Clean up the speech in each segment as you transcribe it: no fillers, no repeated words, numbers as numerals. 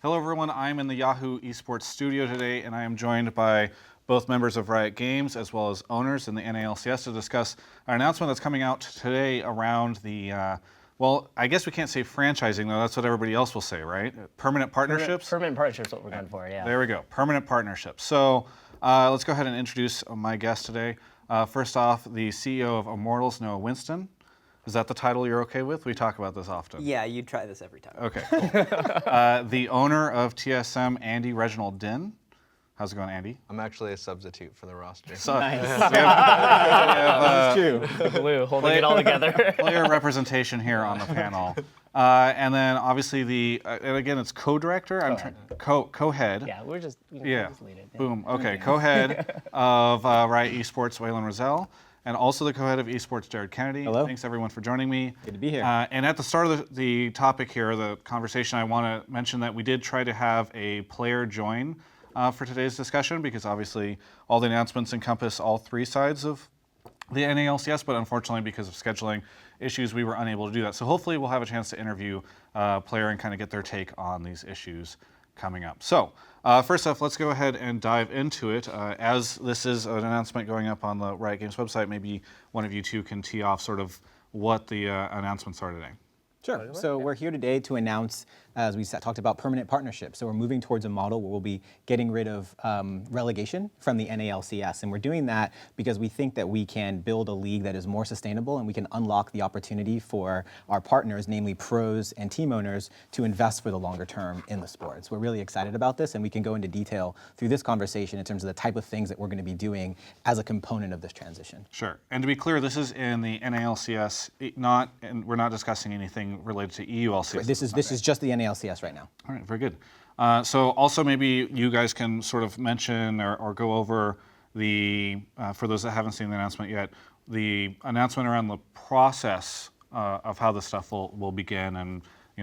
Hello everyone, I'm in the Yahoo Esports studio today and I am joined by both members of Riot Games as well as owners in the NALCS to discuss an announcement that's coming out today around the, well, I guess we can't say franchising though, that's what everybody else will say, right? Permanent partnerships? Permanent partnerships is what we're going for, yeah. There we go, permanent partnerships. So let's go ahead and introduce my guest today. First off, the CEO of Immortals, Noah Winston. Is that the title you're okay with? We talk about this often. Yeah, you try this every time. Okay, cool. The owner of TSM, Reginald. How's it going, Andy? I'm actually a substitute for the roster. So, Nice. we have The blue, holding it all together. player representation here on the panel. And then obviously and again, it's co-director? Co-head. Yeah, we're just, Yeah, just lead it. boom, okay. Co-head of Riot Esports, Waylon Roselle. And also the co-head of Esports, Jared Kennedy. Hello. Thanks everyone for joining me. Good to be here. And at the start of the topic here, the conversation, I want to mention that we did try to have a player join for today's discussion because obviously all the announcements encompass all three sides of the NALCS, but unfortunately because of scheduling issues, we were unable to do that. So hopefully we'll have a chance to interview a player and kind of get their take on these issues coming up. So first off, let's go ahead and dive into it. As this is an announcement going up on the Riot Games website, maybe one of you two can tee off sort of what the announcements are today. Sure. So we're here today to announce, as we talked about, permanent partnerships. So we're moving towards a model where we'll be getting rid of relegation from the NALCS. And we're doing that because we think that we can build a league that is more sustainable and we can unlock the opportunity for our partners, namely pros and team owners, to invest for the longer term in the sport. So we're really excited about this and we can go into detail through this conversation in terms of the type of things that we're going to be doing as a component of this transition. Sure. And to be clear, this is in the NALCS, and we're not discussing anything related to EULCS. This is just the NALCS right now. All right, very good. So also maybe you guys can sort of mention or go over the, for those that haven't seen the announcement yet, the announcement around the process of how this stuff will begin and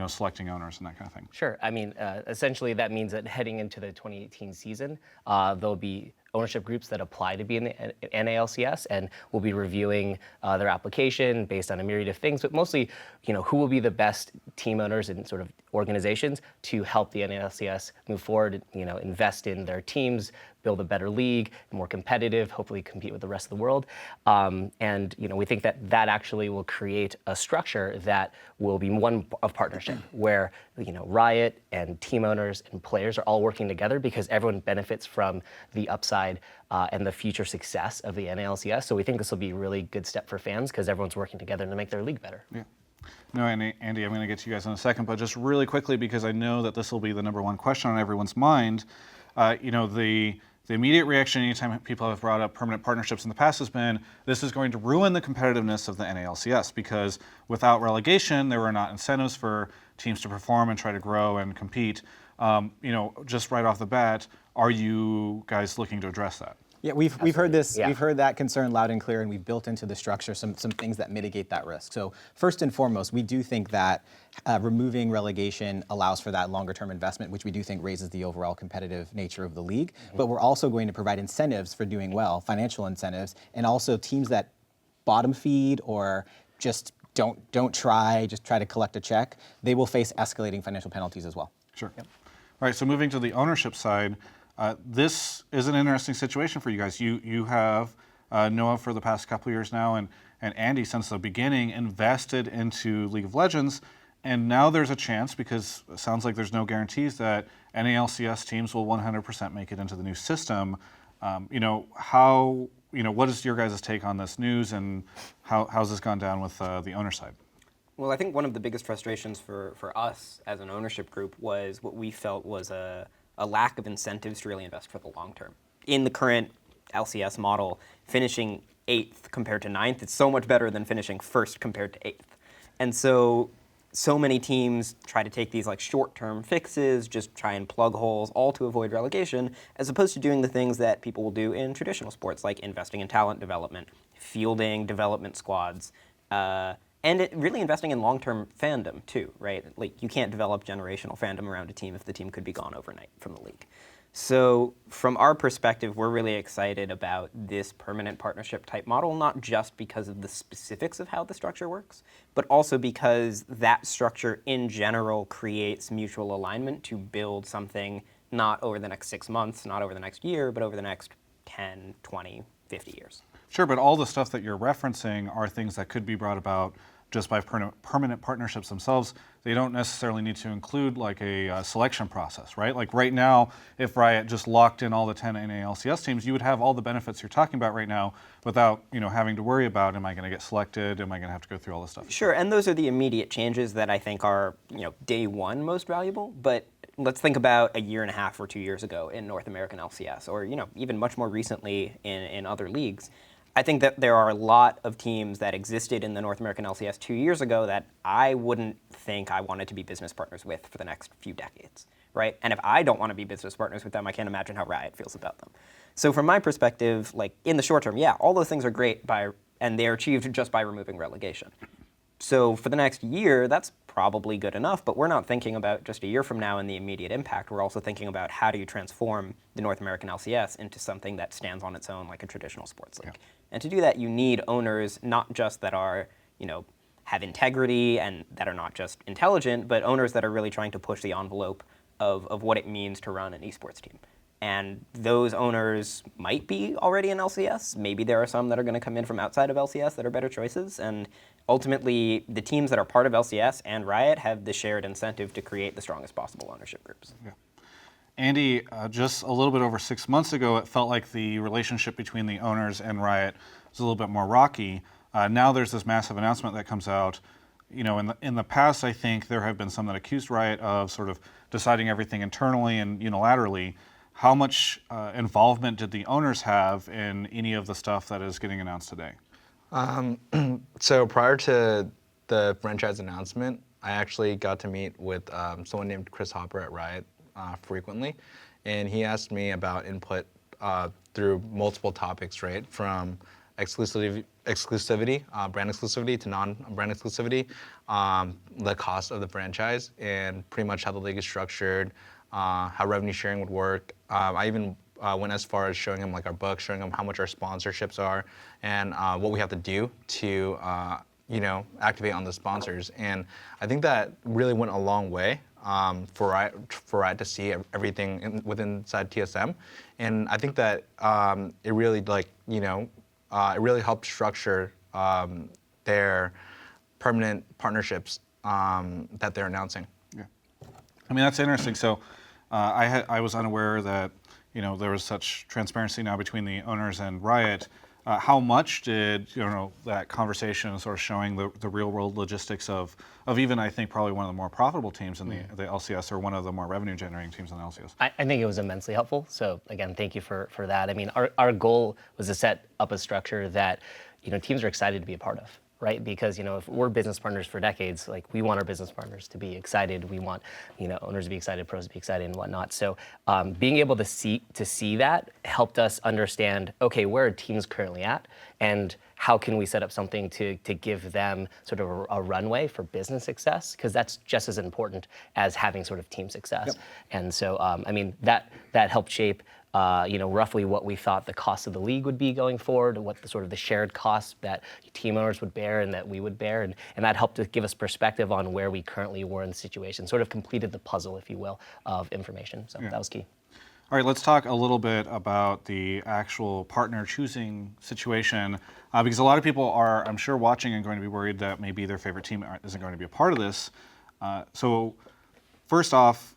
selecting owners and that kind of thing. Sure. I mean, essentially that means that heading into the 2018 season, there'll be ownership groups that apply to be in the NALCS, and we'll be reviewing their application based on a myriad of things, but mostly, who will be the best team owners and sort of organizations to help the NALCS move forward, invest in their teams, build a better league, more competitive, hopefully compete with the rest of the world. And we think that actually will create a structure that will be one of partnership, where Riot and team owners and players are all working together because everyone benefits from the upside and the future success of the NALCS. So we think this will be a really good step for fans because everyone's working together to make their league better. Yeah. No, Andy, I'm going to get to you guys in a second, but just really quickly, because I know that this will be the number one question on everyone's mind, the immediate reaction anytime people have brought up permanent partnerships in the past has been, this is going to ruin the competitiveness of the NALCS because without relegation, there were not incentives for teams to perform and try to grow and compete. Just right off the bat, are you guys looking to address that? Yeah, we've heard this. Yeah. We've heard that concern loud and clear, and we've built into the structure some things that mitigate that risk. So first and foremost, we do think that removing relegation allows for that longer-term investment, which we do think raises the overall competitive nature of the league. Mm-hmm. But we're also going to provide incentives for doing well, financial incentives, and also teams that bottom feed or just don't try, just try to collect a check, they will face escalating financial penalties as well. Sure. Yep. All right. So moving to the ownership side. This is an interesting situation for you guys. You have Noah for the past couple of years now, and Andy since the beginning invested into League of Legends, and now there's a chance, because it sounds like there's no guarantees, that NALCS teams will 100% make it into the new system. What is your guys' take on this news, and how's this gone down with the owner side? Well, I think one of the biggest frustrations for us as an ownership group was what we felt was a lack of incentives to really invest for the long term. In the current LCS model, finishing 8th compared to 9th, it's so much better than finishing 1st compared to 8th. And so many teams try to take these short-term fixes, just try and plug holes, all to avoid relegation, as opposed to doing the things that people will do in traditional sports, like investing in talent development, fielding development squads, and really investing in long-term fandom too, right? You can't develop generational fandom around a team if the team could be gone overnight from the league. So from our perspective, we're really excited about this permanent partnership type model, not just because of the specifics of how the structure works, but also because that structure in general creates mutual alignment to build something not over the next 6 months, not over the next year, but over the next 10, 20, 50 years. Sure, but all the stuff that you're referencing are things that could be brought about just by permanent partnerships themselves. They don't necessarily need to include like a selection process, right? Like right now, if Riot just locked in all the 10 NALCS teams, you would have all the benefits you're talking about right now without, having to worry about, am I going to get selected? Am I going to have to go through all this stuff? Sure, and those are the immediate changes that I think are, day one most valuable. But let's think about a year and a half or 2 years ago in North American LCS, or even much more recently in other leagues. I think that there are a lot of teams that existed in the North American LCS 2 years ago that I wouldn't think I wanted to be business partners with for the next few decades, right? And if I don't want to be business partners with them, I can't imagine how Riot feels about them. So from my perspective, like in the short term, yeah, all those things are great and they're achieved just by removing relegation. So for the next year, that's probably good enough, but we're not thinking about just a year from now and the immediate impact. We're also thinking about how do you transform the North American LCS into something that stands on its own like a traditional sports league. Yeah. And to do that, you need owners not just that are, have integrity and that are not just intelligent, but owners that are really trying to push the envelope of what it means to run an esports team. And those owners might be already in LCS. Maybe there are some that are going to come in from outside of LCS that are better choices. And ultimately, the teams that are part of LCS and Riot have the shared incentive to create the strongest possible ownership groups. Yeah. Andy, just a little bit over 6 months ago, it felt like the relationship between the owners and Riot was a little bit more rocky. Now there's this massive announcement that comes out. In the past, I think there have been some that accused Riot of sort of deciding everything internally and unilaterally. How much involvement did the owners have in any of the stuff that is getting announced today? So prior to the franchise announcement, I actually got to meet with someone named Chris Hopper at Riot frequently, and he asked me about input through multiple topics, right? From exclusivity, brand exclusivity to non-brand exclusivity, the cost of the franchise, and pretty much how the league is structured, how revenue sharing would work. I even went as far as showing him like our book, showing him how much our sponsorships are, and what we have to do to activate on the sponsors. And I think that really went a long way for Riot to see everything inside TSM. And I think that it really it really helped structure their permanent partnerships that they're announcing. Yeah, I mean that's interesting. So I was unaware that there was such transparency now between the owners and Riot. How much did that conversation sort of showing the real world logistics of even I think probably one of the more profitable teams in the LCS or one of the more revenue generating teams in the LCS? I think it was immensely helpful. So again, thank you for that. I mean, our goal was to set up a structure that teams are excited to be a part of. Right, because if we're business partners for decades, like we want our business partners to be excited. We want owners to be excited, pros to be excited, and whatnot. So being able to see that helped us understand, okay, where are teams currently at, and how can we set up something to give them sort of a runway for business success? Because that's just as important as having sort of team success. Yep. And so I mean that helped shape. Roughly what we thought the cost of the league would be going forward, what the sort of the shared costs that team owners would bear and that we would bear, and that helped to give us perspective on where we currently were in the situation, sort of completed the puzzle, if you will, of information. So that was key. All right, let's talk a little bit about the actual partner choosing situation, because a lot of people are, I'm sure, watching and going to be worried that maybe their favorite team isn't going to be a part of this. So first off,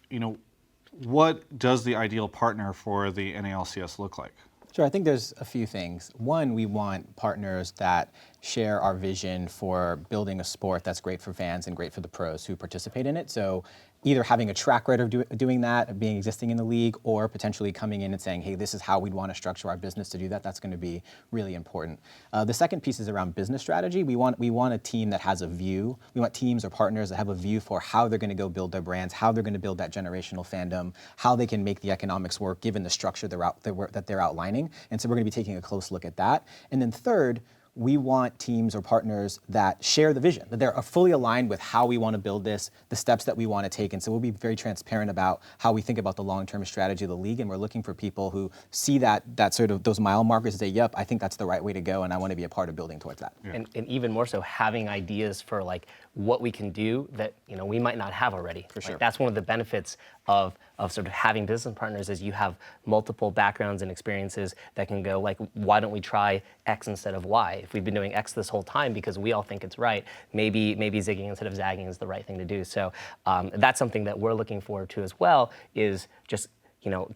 what does the ideal partner for the NALCS look like? Sure, I think there's a few things. One, we want partners that share our vision for building a sport that's great for fans and great for the pros who participate in it. So either having a track record of doing that, of being existing in the league, or potentially coming in and saying, hey, this is how we'd want to structure our business to do that. That's going to be really important. The second piece is around business strategy. We want a team that has a view. We want teams or partners that have a view for how they're going to go build their brands, how they're going to build that generational fandom, how they can make the economics work given the structure that they're outlining. And so we're going to be taking a close look at that. And then third, we want teams or partners that share the vision, that they're fully aligned with how we want to build this, the steps that we want to take. And so we'll be very transparent about how we think about the long-term strategy of the league. And we're looking for people who see that sort of those mile markers and say, yep, I think that's the right way to go, and I want to be a part of building towards that. And even more so, having ideas for like what we can do that we might not have already. For sure. That's one of the benefits of sort of having business partners is you have multiple backgrounds and experiences that can go like, why don't we try X instead of Y? If we've been doing X this whole time because we all think it's right, maybe zigging instead of zagging is the right thing to do. So that's something that we're looking forward to as well. Is just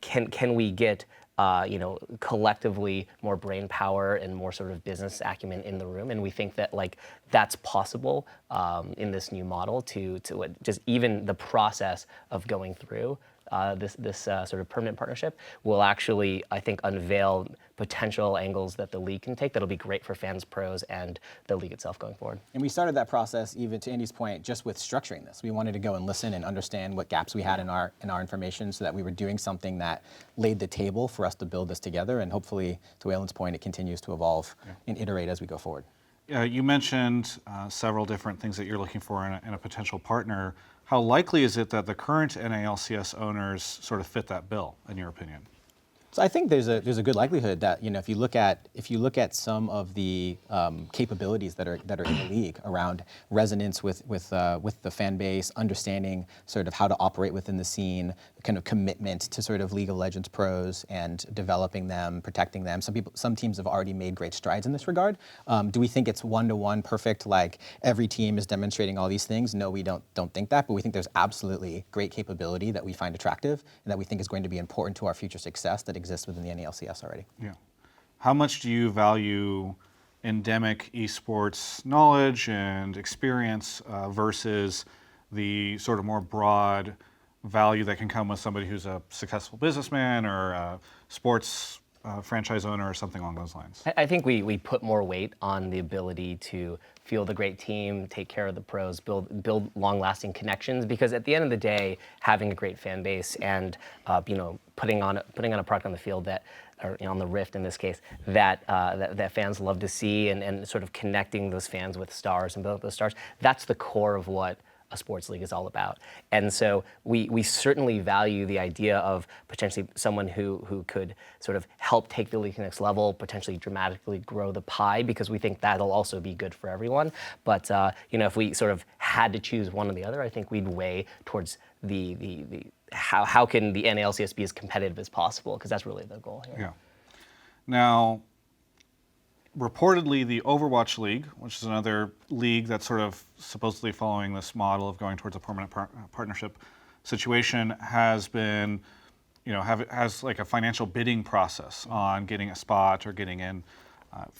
can we get collectively more brain power and more sort of business acumen in the room, and we think that like that's possible in this new model to just even the process of going through this sort of permanent partnership will actually, I think, unveil potential angles that the league can take that'll be great for fans, pros, and the league itself going forward. And we started that process, even to Andy's point, just with structuring this. We wanted to go and listen and understand what gaps we had in our information so that we were doing something that laid the table for us to build this together. And hopefully, to Waylon's point, it continues to evolve and iterate as we go forward. You mentioned several different things that you're looking for in a potential partner. How likely is it that the current NALCS owners sort of fit that bill, in your opinion? So I think there's a good likelihood that if you look at some of the capabilities that are in the league around resonance with the fan base, understanding sort of how to operate within the scene, kind of commitment to sort of League of Legends pros and developing them, protecting them. Some teams have already made great strides in this regard. Do we think it's one-to-one perfect, like every team is demonstrating all these things? No, we don't think that, but we think there's absolutely great capability that we find attractive and that we think is going to be important to our future success that exists within the NALCS already. Yeah. How much do you value endemic esports knowledge and experience versus the sort of more broad value that can come with somebody who's a successful businessman or a sports franchise owner or something along those lines? I think we put more weight on the ability to field a great team, take care of the pros, build long-lasting connections. Because at the end of the day, having a great fan base and putting on a product on the field that, or on the Rift in this case, that fans love to see, and sort of connecting those fans with stars and building those stars. That's the core of what a sports league is all about. And so we certainly value the idea of potentially someone who could sort of help take the league to the next level, potentially dramatically grow the pie, because we think that'll also be good for everyone. But if we sort of had to choose one or the other, I think we'd weigh towards the how can the NALCS be as competitive as possible, because that's really the goal here. Yeah. Now, reportedly, the Overwatch League, which is another league that's sort of supposedly following this model of going towards a permanent partnership situation, has been, has like a financial bidding process on getting a spot or getting in.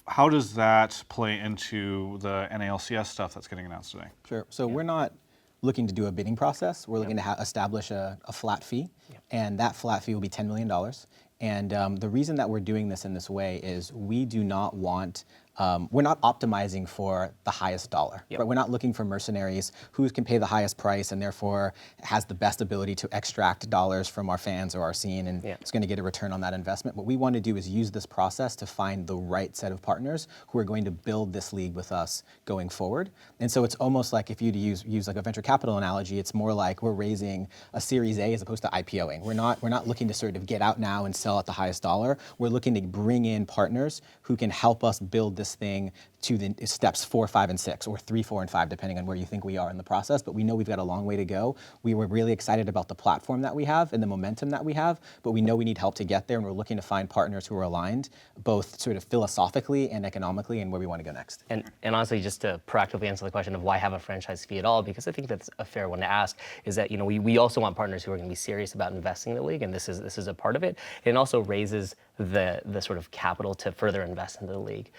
How does that play into the NALCS stuff that's getting announced today? Sure. So we're not looking to do a bidding process. We're looking to establish a flat fee, and that flat fee will be $10 million. And the reason that we're doing this in this way is we do not want, we're not optimizing for the highest dollar. Right? We're not looking for mercenaries who can pay the highest price and therefore has the best ability to extract dollars from our fans or our scene and is going to get a return on that investment. What we want to do is use this process to find the right set of partners who are going to build this league with us going forward. And so it's almost like, if you use like a venture capital analogy, it's more like we're raising a Series A as opposed to IPOing. We're not looking to sort of get out now and sell at the highest dollar. We're looking to bring in partners who can help us build this thing to the steps 4, 5, and 6, or 3, 4, and 5, depending on where you think we are in the process. But we know we've got a long way to go. We were really excited about the platform that we have and the momentum that we have, but we know we need help to get there, and we're looking to find partners who are aligned, both sort of philosophically and economically, and where we want to go next. And honestly, just to proactively answer the question of why have a franchise fee at all, because I think that's a fair one to ask, is that we also want partners who are going to be serious about investing in the league, and this is a part of it. It also raises the sort of capital to further invest into the league.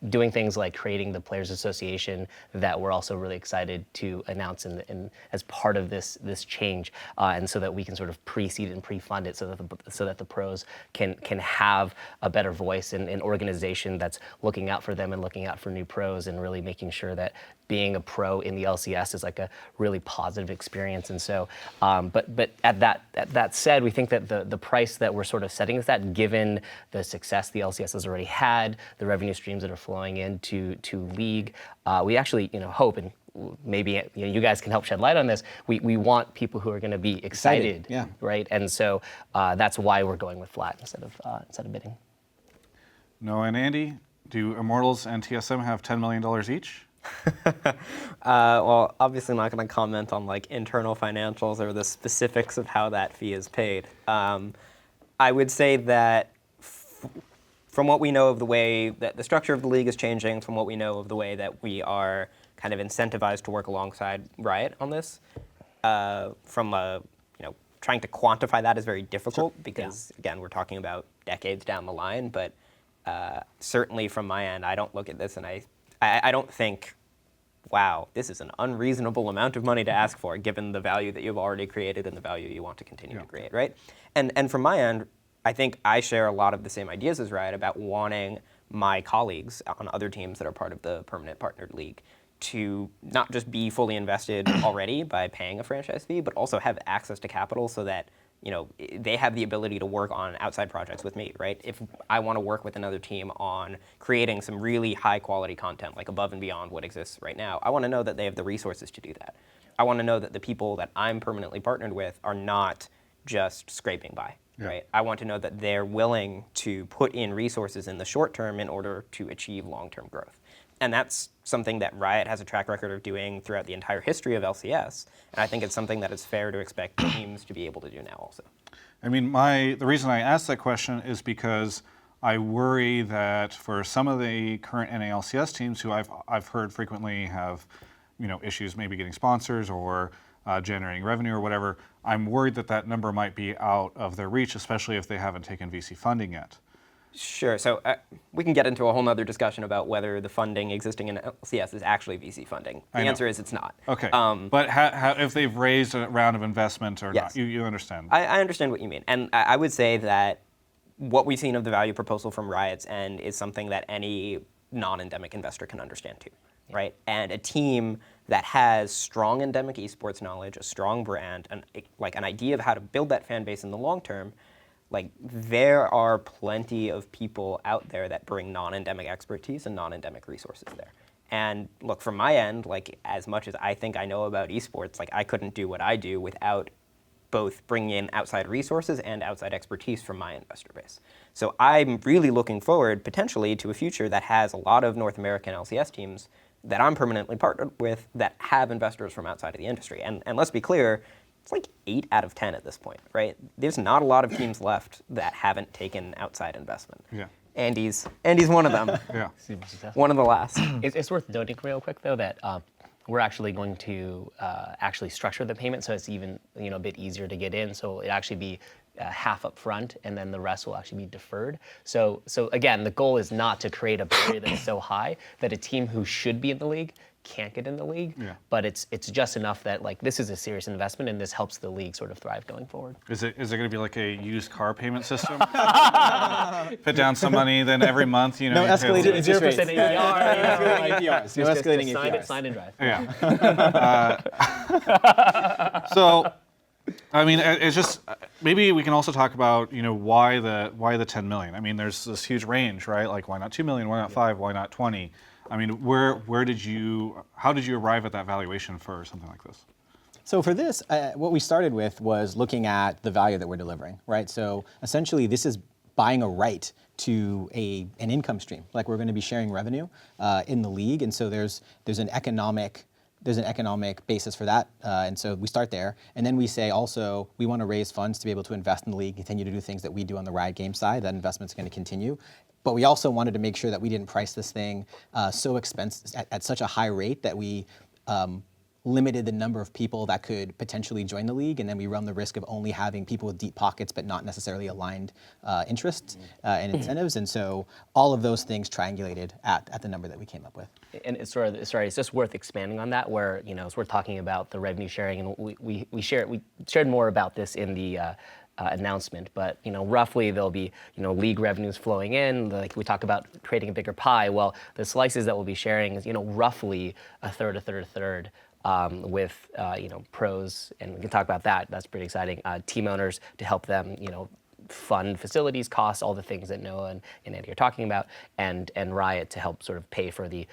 Doing things like creating the Players Association that we're also really excited to announce in as part of this change, and so that we can sort of pre-seed and pre-fund it, so that the pros can have a better voice in an organization that's looking out for them and looking out for new pros, and really making sure that being a pro in the LCS is like a really positive experience. And so, but at that said, we think that the price that we're sort of setting is that, given the success the LCS has already had, the revenue streams that are flowing into League, we actually hope, and maybe you guys can help shed light on this. We want people who are going to be excited, yeah. right? And so that's why we're going with flat instead of bidding. Noah and Andy, do Immortals and TSM have $10 million each? Well, obviously I'm not going to comment on like internal financials or the specifics of how that fee is paid. I would say that from what we know of the way that the structure of the league is changing, from what we know of the way that we are kind of incentivized to work alongside Riot on this, trying to quantify that is very difficult because, again, we're talking about decades down the line. But certainly from my end, I don't look at this and I don't think, wow, this is an unreasonable amount of money to ask for, given the value that you've already created and the value you want to continue to create, right? And from my end, I think I share a lot of the same ideas as Riot about wanting my colleagues on other teams that are part of the permanent partnered league to not just be fully invested already by paying a franchise fee, but also have access to capital so that they have the ability to work on outside projects with me, right? If I want to work with another team on creating some really high quality content, like above and beyond what exists right now, I want to know that they have the resources to do that. I want to know that the people that I'm permanently partnered with are not just scraping by, right? I want to know that they're willing to put in resources in the short term in order to achieve long-term growth. And that's something that Riot has a track record of doing throughout the entire history of LCS. And I think it's something that is fair to expect teams to be able to do now also. I mean, the reason I asked that question is because I worry that for some of the current NALCS teams who I've heard frequently have issues maybe getting sponsors or generating revenue or whatever, I'm worried that number might be out of their reach, especially if they haven't taken VC funding yet. Sure. So we can get into a whole nother discussion about whether the funding existing in LCS is actually VC funding. The answer is it's not. Okay. But if they've raised a round of investment or Yes. not, you understand. I understand what you mean. And I would say that what we've seen of the value proposal from Riot's end is something that any non-endemic investor can understand too, right? And a team that has strong endemic esports knowledge, a strong brand, and an idea of how to build that fan base in the long term, there are plenty of people out there that bring non-endemic expertise and non-endemic resources there. And look, from my end, as much as I think I know about esports, I couldn't do what I do without both bringing in outside resources and outside expertise from my investor base. So I'm really looking forward potentially to a future that has a lot of North American LCS teams that I'm permanently partnered with that have investors from outside of the industry. And let's be clear, it's 8 out of 10 at this point, right? There's not a lot of teams left that haven't taken outside investment. Yeah. Andy's one of them. Yeah. One of the last. It's worth noting real quick though that we're actually going to actually structure the payment so it's even a bit easier to get in. So it actually be half up front and then the rest will actually be deferred. So again, the goal is not to create a barrier that's so high that a team who should be in the league can't get in the league, but it's just enough that this is a serious investment and this helps the league sort of thrive going forward. Is it going to be like a used car payment system? Put down some money, then every month, No escalated interest rates. 0% APR. No escalating APRs. Sign and drive. Yeah. So, I mean, it's just maybe we can also talk about why the 10 million. I mean, there's this huge range, right? Why not 2 million? Why not 5? Why not 20? I mean, how did you arrive at that valuation for something like this? So for this, what we started with was looking at the value that we're delivering, right? So essentially, this is buying a right to an income stream. We're going to be sharing revenue in the league, and so there's an economic basis for that, and so we start there, and then we say also we want to raise funds to be able to invest in the league, continue to do things that we do on the Riot game side. That investment's going to continue. But we also wanted to make sure that we didn't price this thing so expensive at such a high rate that we limited the number of people that could potentially join the league, and then we run the risk of only having people with deep pockets but not necessarily aligned interests and incentives. And so all of those things triangulated at the number that we came up with. And it's just worth expanding on that, where as we're talking about the revenue sharing, and we shared more about this in the announcement, but roughly there'll be league revenues flowing in. Like we talk about creating a bigger pie. Well, the slices that we'll be sharing is roughly a third, a third, a third. With pros, and we can talk about that. That's pretty exciting. Team owners to help them, fund facilities, costs, all the things that Noah and Andy are talking about, and Riot to help sort of pay for the,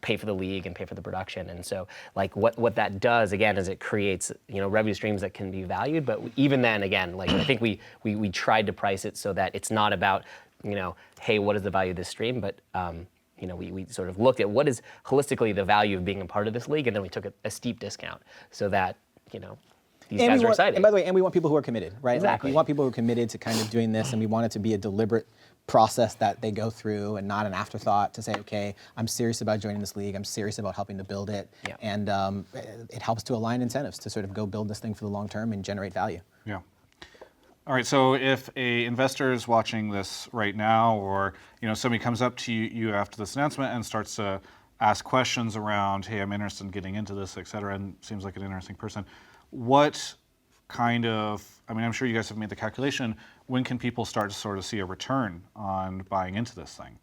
pay for the league and pay for the production. And so, like what that does again is it creates revenue streams that can be valued. But even then, again, like I think we tried to price it so that it's not about hey, what is the value of this stream, but we sort of looked at what is holistically the value of being a part of this league, and then we took a steep discount so that these guys are excited. And by the way, and we want people who are committed, right? Exactly. Like, we want people who are committed to kind of doing this, and we want it to be a deliberate process that they go through and not an afterthought to say, okay, I'm serious about joining this league. I'm serious about helping to build it. Yeah. And it helps to align incentives to sort of go build this thing for the long term and generate value. Yeah. All right, so if a investor is watching this right now, or somebody comes up to you after this announcement and starts to ask questions around, hey, I'm interested in getting into this, et cetera, and seems like an interesting person, what kind of, I'm sure you guys have made the calculation, when can people start to sort of see a return on buying into this thing?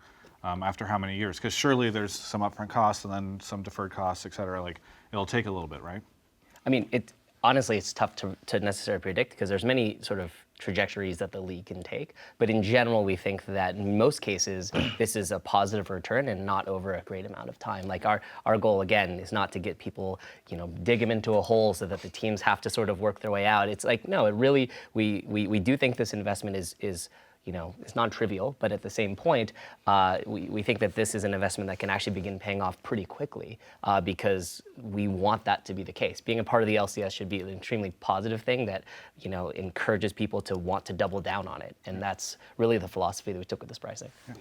After how many years? Because surely there's some upfront costs and then some deferred costs, et cetera. Like, it'll take a little bit, right? Honestly, it's tough to necessarily predict because there's many sort of trajectories that the league can take. But in general, we think that in most cases, this is a positive return and not over a great amount of time. Like our goal, again, is not to get people, dig them into a hole so that the teams have to sort of work their way out. It's like, no, it really, we do think this investment is it's non-trivial, but at the same point, we think that this is an investment that can actually begin paying off pretty quickly because we want that to be the case. Being a part of the LCS should be an extremely positive thing that encourages people to want to double down on it, and that's really the philosophy that we took with this pricing. Yeah.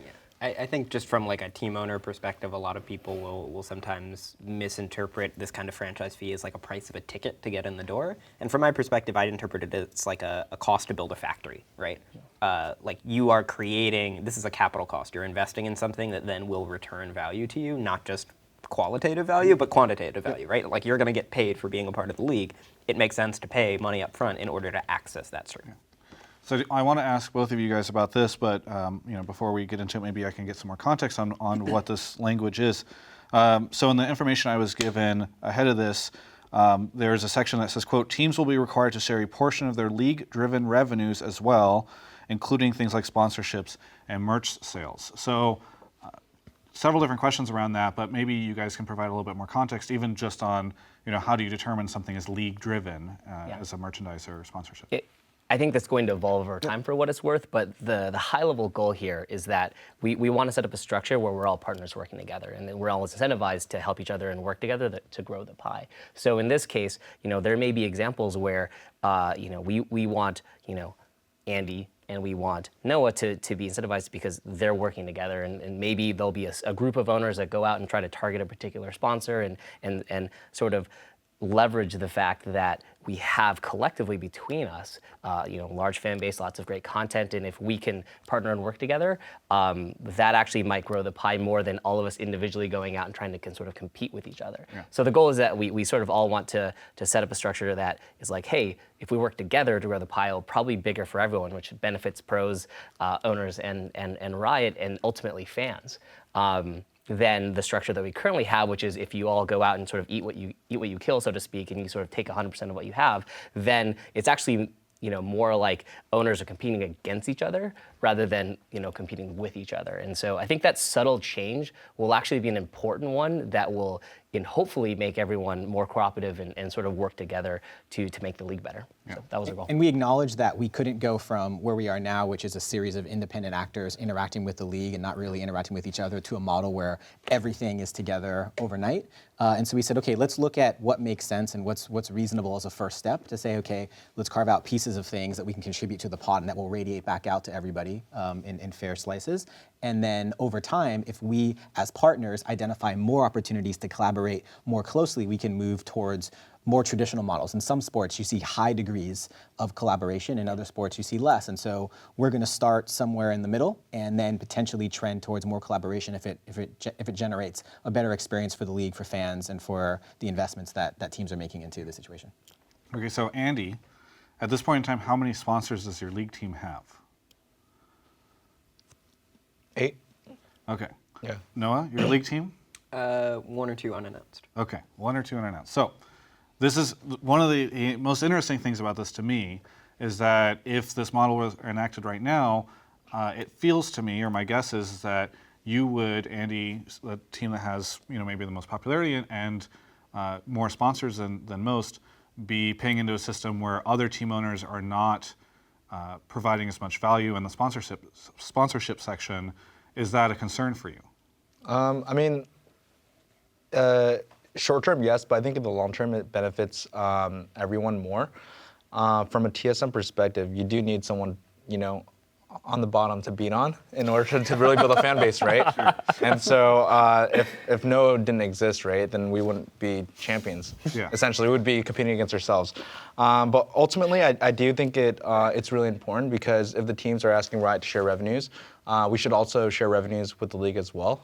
I think just from like a team owner perspective, a lot of people will sometimes misinterpret this kind of franchise fee as like a price of a ticket to get in the door. And from my perspective, I'd interpret it as like a cost to build a factory, right? Like you are creating, this is a capital cost. You're investing in something that then will return value to you, not just qualitative value, but quantitative value, right? Like you're going to get paid for being a part of the league. It makes sense to pay money up front in order to access that stream. Yeah. So I want to ask both of you guys about this, but before we get into it, maybe I can get some more context on what this language is. So in the information I was given ahead of this, there's a section that says, quote, teams will be required to share a portion of their league-driven revenues as well, including things like sponsorships and merch sales. So several different questions around that, but maybe you guys can provide a little bit more context, even just on how do you determine something is league-driven as a merchandise or sponsorship? I think that's going to evolve over time for what it's worth, but the high-level goal here is that we want to set up a structure where we're all partners working together, and then we're all incentivized to help each other and work together to grow the pie. So in this case, there may be examples where, we want, Andy and we want Noah to be incentivized because they're working together, and maybe there'll be a group of owners that go out and try to target a particular sponsor and sort of leverage the fact that we have collectively between us, large fan base, lots of great content, and if we can partner and work together, that actually might grow the pie more than all of us individually going out and trying to sort of compete with each other. Yeah. So the goal is that we sort of all want to set up a structure that is like, hey, if we work together to grow the pie, it'll probably be bigger for everyone, which benefits pros, owners, and Riot, and ultimately fans. Than the structure that we currently have, which is if you all go out and sort of eat what you kill, so to speak, and you sort of take 100% of what you have, then it's actually more like owners are competing against each other rather than competing with each other. And so I think that subtle change will actually be an important one that will hopefully make everyone more cooperative and sort of work together to make the league better. Yeah. So that was our goal. And we acknowledge that we couldn't go from where we are now, which is a series of independent actors interacting with the league and not really interacting with each other, to a model where everything is together overnight. And so we said, okay, let's look at what makes sense and what's reasonable as a first step to say, okay, let's carve out pieces of things that we can contribute to the pot and that will radiate back out to everybody in fair slices. And then over time, if we as partners identify more opportunities to collaborate more closely, we can move towards more traditional models. In some sports, you see high degrees of collaboration. In other sports, you see less. And so we're going to start somewhere in the middle and then potentially trend towards more collaboration if it generates a better experience for the league, for fans, and for the investments that teams are making into the situation. Okay, so Andy, At this point in time, how many sponsors does your league team have? 8. Okay. Yeah. Noah, your league team? 1 or 2 unannounced. Okay, 1 or 2 unannounced. So this is one of the most interesting things about this to me is that if this model was enacted right now, it feels to me, or my guess is that you would, Andy, the team that has maybe the most popularity and more sponsors than most, be paying into a system where other team owners are not providing as much value in the sponsorship section. Is that a concern for you? I mean, short term, yes, but I think in the long term, it benefits everyone more. From a TSM perspective, you do need someone, on the bottom to beat on in order to really build a fan base, right? And so if Noah didn't exist, right, then we wouldn't be champions. Yeah. Essentially, we would be competing against ourselves. But ultimately, I do think it's really important because if the teams are asking Riot to share revenues, we should also share revenues with the league as well.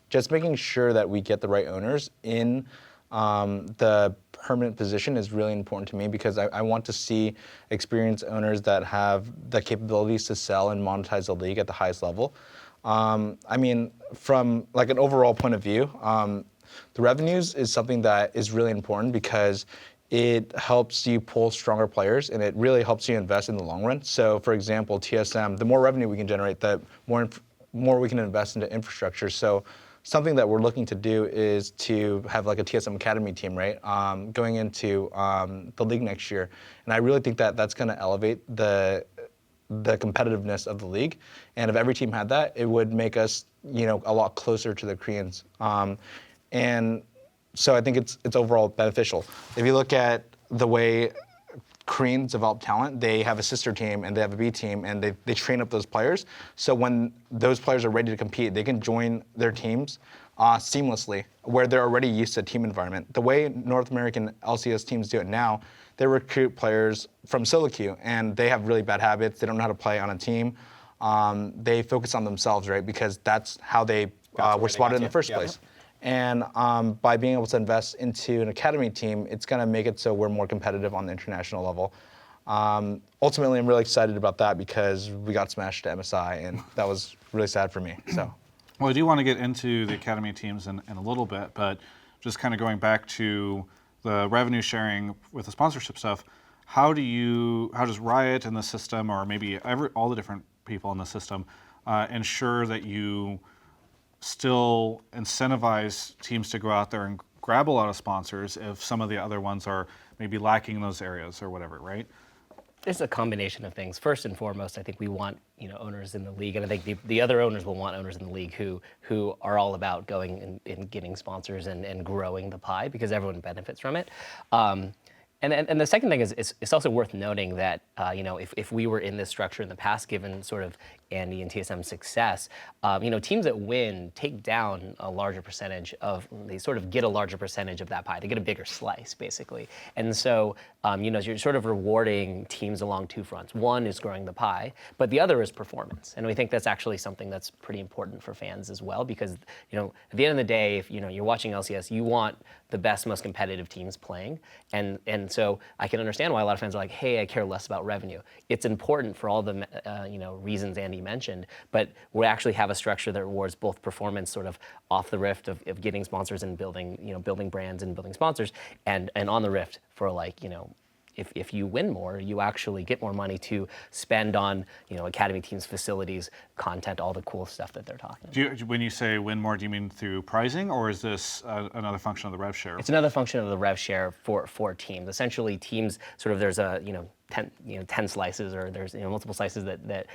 Just making sure that we get the right owners in the permanent position is really important to me because I want to see experienced owners that have the capabilities to sell and monetize the league at the highest level. I mean, from like an overall point of view, the revenues is something that is really important because it helps you pull stronger players and it really helps you invest in the long run. So for example, TSM, the more revenue we can generate, the more we can invest into infrastructure. So something that we're looking to do is to have like a TSM Academy team, right? Going into the league next year. And I really think that that's going to elevate the competitiveness of the league. And if every team had that, it would make us, a lot closer to the Koreans. And so I think it's overall beneficial. If you look at the way Koreans develop talent, they have a sister team and they have a B team and they train up those players. So when those players are ready to compete, they can join their teams seamlessly where they're already used to a team environment. The way North American LCS teams do it now, they recruit players from solo queue and they have really bad habits. They don't know how to play on a team. They focus on themselves, right? Because that's how they were spotted in the first place. And by being able to invest into an academy team, it's going to make it so we're more competitive on the international level. Ultimately, I'm really excited about that because we got smashed to MSI, and that was really sad for me. So, Well, I do want to get into the academy teams in a little bit, but just kind of going back to the revenue sharing with the sponsorship stuff, how does Riot in the system, or maybe all the different people in the system, ensure that you still incentivize teams to go out there and grab a lot of sponsors if some of the other ones are maybe lacking in those areas or whatever, right? It's a combination of things. First and foremost, I think we want owners in the league, and I think the other owners will want owners in the league who are all about going and getting sponsors and growing the pie because everyone benefits from it. And the second thing is it's also worth noting that if we were in this structure in the past, given sort of Andy and TSM's success, teams that win take down a larger percentage they sort of get a larger percentage of that pie. They get a bigger slice, basically. And so, you're sort of rewarding teams along two fronts. One is growing the pie, but the other is performance. And we think that's actually something that's pretty important for fans as well, because, at the end of the day, if, you're watching LCS, you want the best, most competitive teams playing. And so I can understand why a lot of fans are like, hey, I care less about revenue. It's important for all the, reasons Andy mentioned, but we actually have a structure that rewards both performance sort of off the rift of getting sponsors and building brands and building sponsors, and on the rift for if you win more, you actually get more money to spend on, academy teams, facilities, content, all the cool stuff that they're talking about. When you say win more, do you mean through pricing, or is this another function of the rev share? It's another function of the rev share for teams. Essentially, teams sort of there's a 10 slices, or there's multiple slices that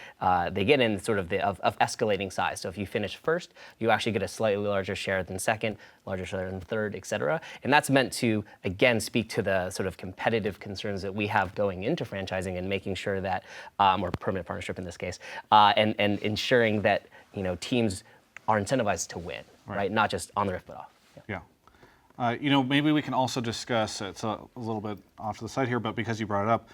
they get in sort of of escalating size. So if you finish first, you actually get a slightly larger share than second, larger share than third, et cetera. And that's meant to, again, speak to the sort of competitive concerns that we have going into franchising and making sure that, or permanent partnership in this case, and ensuring that teams are incentivized to win, right? Not just on the rift, but off. Yeah. Maybe we can also discuss, it's a little bit off to the side here, but because you brought it up,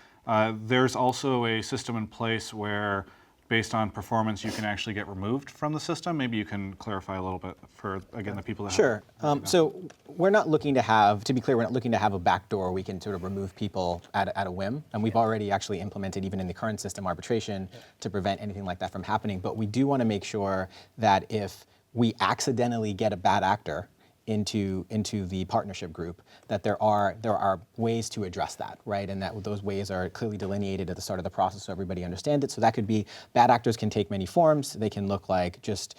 there's also a system in place where based on performance, you can actually get removed from the system? Maybe you can clarify a little bit for, again, the people that Sure. So we're not looking to have, to be clear, we're not looking to have a backdoor we can sort of remove people at a whim. And we've already actually implemented, even in the current system, arbitration to prevent anything like that from happening. But we do want to make sure that if we accidentally get a bad actor into the partnership group, that there are ways to address that, right? And that those ways are clearly delineated at the start of the process so everybody understands it. So that could be, bad actors can take many forms. They can look like just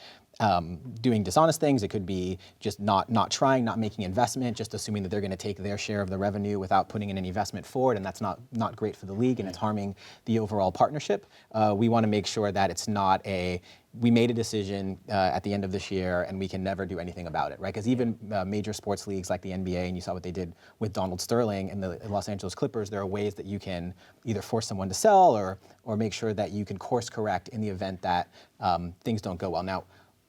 doing dishonest things. It could be just not trying, not making investment, just assuming that they're going to take their share of the revenue without putting in any investment forward, and that's not great for the league, and it's harming the overall partnership. We want to make sure that it's not we made a decision at the end of this year and we can never do anything about it, right? Because even major sports leagues like the NBA, and you saw what they did with Donald Sterling and the Los Angeles Clippers, there are ways that you can either force someone to sell or make sure that you can course correct in the event that things don't go well. Now,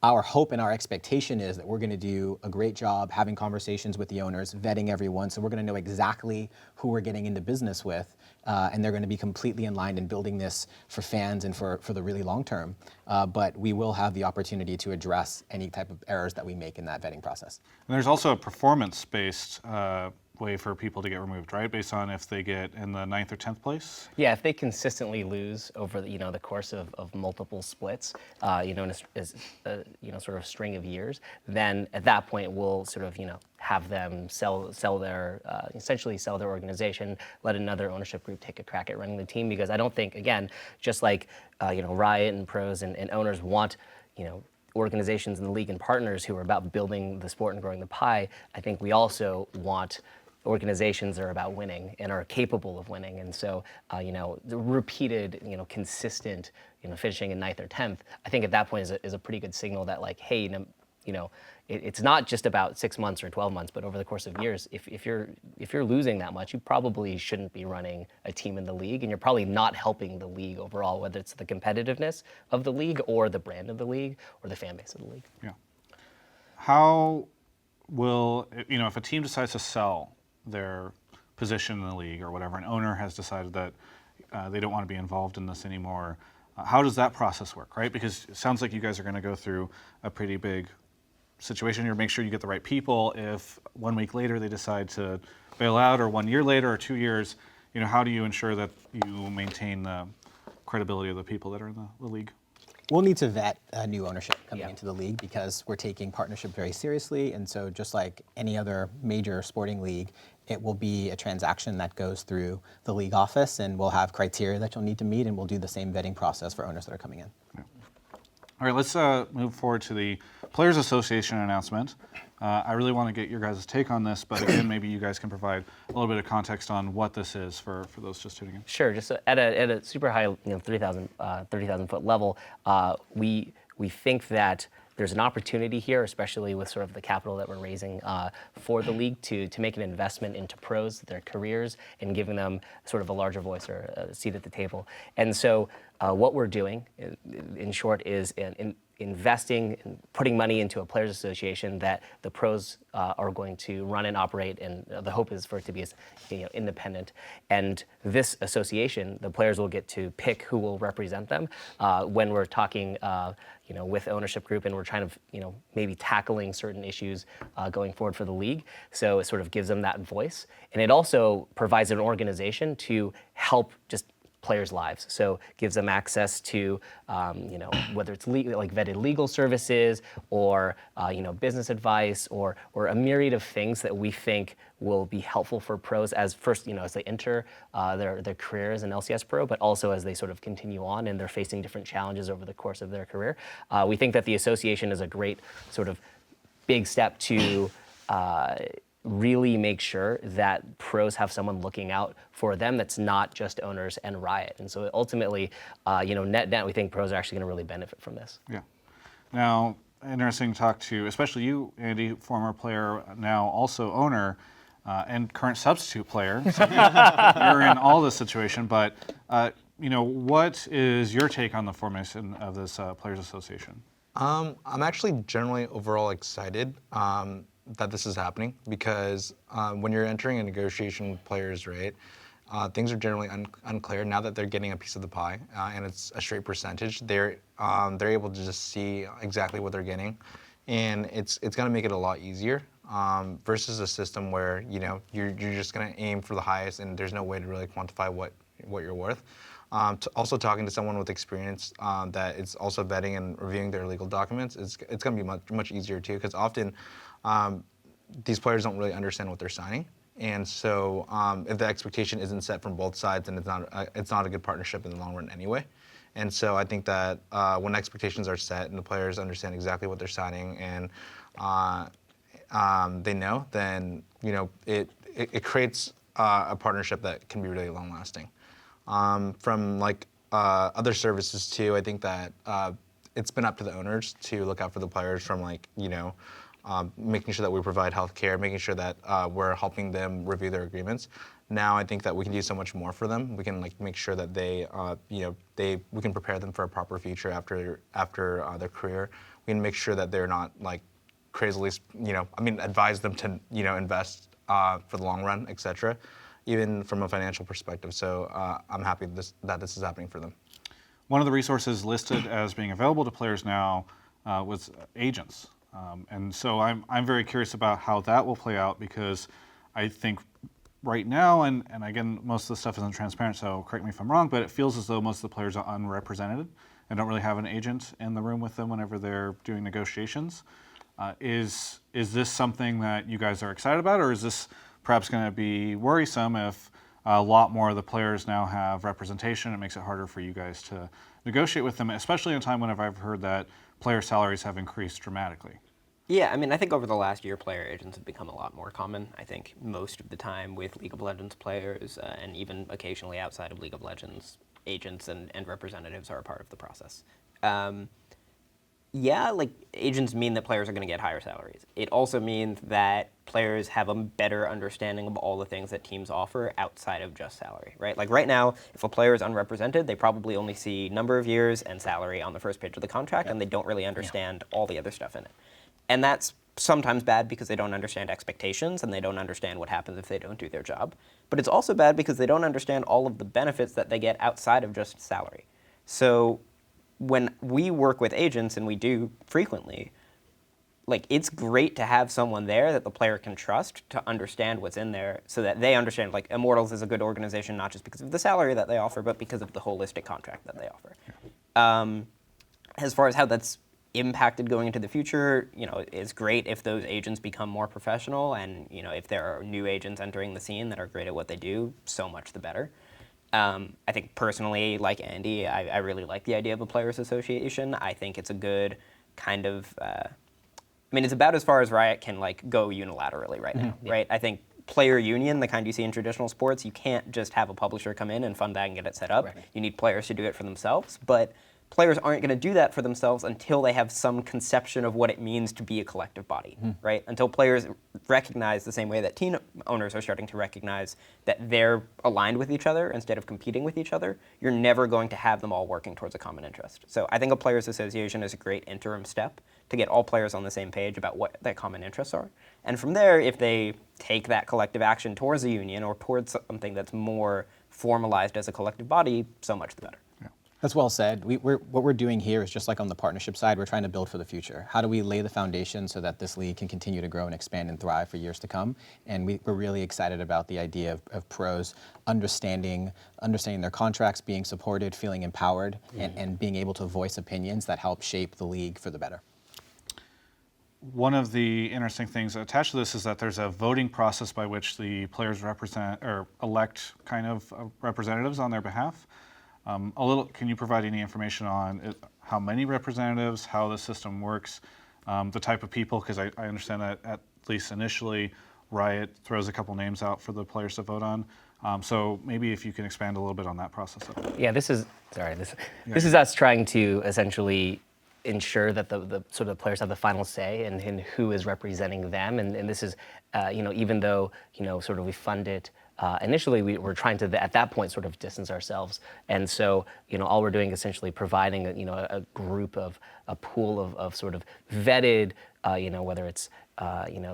our hope and our expectation is that we're going to do a great job having conversations with the owners, vetting everyone, so we're going to know exactly who we're getting into business with, and they're going to be completely in line in building this for fans and for the really long term. But we will have the opportunity to address any type of errors that we make in that vetting process. And there's also a performance-based way for people to get removed, right? Based on if they get in the 9th or 10th place? Yeah, if they consistently lose over the course of multiple splits, in a sort of string of years, then at that point we'll sort of have them sell their essentially sell their organization, let another ownership group take a crack at running the team, because I don't think, again, just like Riot and pros and owners want organizations in the league and partners who are about building the sport and growing the pie, I think we also want organizations that are about winning and are capable of winning. And so, the repeated, consistent, finishing in 9th or 10th, I think at that point is a pretty good signal that, like, hey, it's not just about 6 months or 12 months, but over the course of years, if you're losing that much, you probably shouldn't be running a team in the league, and you're probably not helping the league overall, whether it's the competitiveness of the league or the brand of the league or the fan base of the league. Yeah. How will, if a team decides to sell their position in the league or whatever, an owner has decided that they don't want to be involved in this anymore, how does that process work, right? Because it sounds like you guys are going to go through a pretty big situation here, make sure you get the right people. If 1 week later they decide to bail out, or 1 year later, or 2 years, how do you ensure that you maintain the credibility of the people that are in the league? We'll need to vet new ownership coming Yeah. into the league, because we're taking partnership very seriously. And so just like any other major sporting league, it will be a transaction that goes through the league office, and we'll have criteria that you'll need to meet, and we'll do the same vetting process for owners that are coming in. All right, let's move forward to the Players Association announcement. I really want to get your guys' take on this, but again, maybe you guys can provide a little bit of context on what this is for those just tuning in. Sure. Just at a super high, 30,000 foot level, we think that there's an opportunity here, especially with sort of the capital that we're raising for the league, to make an investment into pros, their careers, and giving them sort of a larger voice or a seat at the table. And so what we're doing, in short, is investing and putting money into a players association that the pros are going to run and operate, and the hope is for it to be independent. And this association, the players will get to pick who will represent them when we're talking with ownership group, and we're trying to maybe tackling certain issues going forward for the league. So it sort of gives them that voice, and it also provides an organization to help just players' lives. So gives them access to, whether it's vetted legal services or, business advice or a myriad of things that we think will be helpful for pros as they enter their career as an LCS pro, but also as they sort of continue on and they're facing different challenges over the course of their career. We think that the association is a great sort of big step to really make sure that pros have someone looking out for them that's not just owners and Riot. And so ultimately, net, we think pros are actually going to really benefit from this. Yeah. Now, interesting to talk to, especially you, Andy, former player, now also owner, and current substitute player. So you're in all this situation, but what is your take on the formation of this Players Association? I'm actually generally overall excited that this is happening, because when you're entering a negotiation with players, right, things are generally unclear. Now that they're getting a piece of the pie and it's a straight percentage, they're able to just see exactly what they're getting, and it's going to make it a lot easier versus a system where you're just going to aim for the highest and there's no way to really quantify what you're worth. Also talking to someone with experience that is also vetting and reviewing their legal documents, it's going to be much easier too, because often these players don't really understand what they're signing. And so if the expectation isn't set from both sides, then it's not a good partnership in the long run anyway. And so I think that when expectations are set and the players understand exactly what they're signing and they know, then it creates a partnership that can be really long lasting. From like other services too, I think that it's been up to the owners to look out for the players from making sure that we provide healthcare, making sure that we're helping them review their agreements. Now I think that we can do so much more for them. We can make sure that we can prepare them for a proper future after their career. We can make sure that they're not crazily, advise them to invest for the long run, etc. Even from a financial perspective. So I'm happy that this is happening for them. One of the resources listed as being available to players now was agents. And so I'm very curious about how that will play out, because I think right now, and again, most of the stuff isn't transparent, so correct me if I'm wrong, but it feels as though most of the players are unrepresented and don't really have an agent in the room with them whenever they're doing negotiations. Is this something that you guys are excited about, or is this perhaps going to be worrisome if a lot more of the players now have representation? It makes it harder for you guys to negotiate with them, especially in a time whenever I've heard that player salaries have increased dramatically. Yeah, I think over the last year, player agents have become a lot more common. I think most of the time with League of Legends players, and even occasionally outside of League of Legends, agents and representatives are a part of the process. Agents mean that players are going to get higher salaries. It also means that players have a better understanding of all the things that teams offer outside of just salary, right? Like right now, if a player is unrepresented, they probably only see number of years and salary on the first page of the contract, and they don't really understand all the other stuff in it. And that's sometimes bad because they don't understand expectations and they don't understand what happens if they don't do their job. But it's also bad because they don't understand all of the benefits that they get outside of just salary. So when we work with agents, and we do frequently, it's great to have someone there that the player can trust to understand what's in there, so that they understand, Immortals is a good organization not just because of the salary that they offer, but because of the holistic contract that they offer. As far as how that's impacted going into the future, it's great if those agents become more professional, and if there are new agents entering the scene that are great at what they do, so much the better. I think personally, like Andy, I really like the idea of a players association. I think it's a good kind of, it's about as far as Riot can go unilaterally right now, right? I think player union, the kind you see in traditional sports, you can't just have a publisher come in and fund that and get it set up. Right. You need players to do it for themselves, but players aren't going to do that for themselves until they have some conception of what it means to be a collective body, right? Until players recognize the same way that team owners are starting to recognize that they're aligned with each other instead of competing with each other, you're never going to have them all working towards a common interest. So I think a players association is a great interim step to get all players on the same page about what their common interests are. And from there, if they take that collective action towards a union or towards something that's more formalized as a collective body, so much the better. That's well said. What we're doing here is just like on the partnership side, we're trying to build for the future. How do we lay the foundation so that this league can continue to grow and expand and thrive for years to come? And we're really excited about the idea of pros understanding their contracts, being supported, feeling empowered, and being able to voice opinions that help shape the league for the better. One of the interesting things attached to this is that there's a voting process by which the players represent or elect kind of representatives on their behalf. Can you provide any information on how many representatives, how the system works, the type of people? Because I understand that at least initially, Riot throws a couple names out for the players to vote on. So maybe if you can expand a little bit on that process. Yeah, this is us trying to essentially ensure that the sort of players have the final say in who is representing them, and this is, even though sort of we fund it. Initially, we were trying to, at that point, sort of distance ourselves. And so, all we're doing is essentially providing, a group a pool of sort of vetted, whether it's,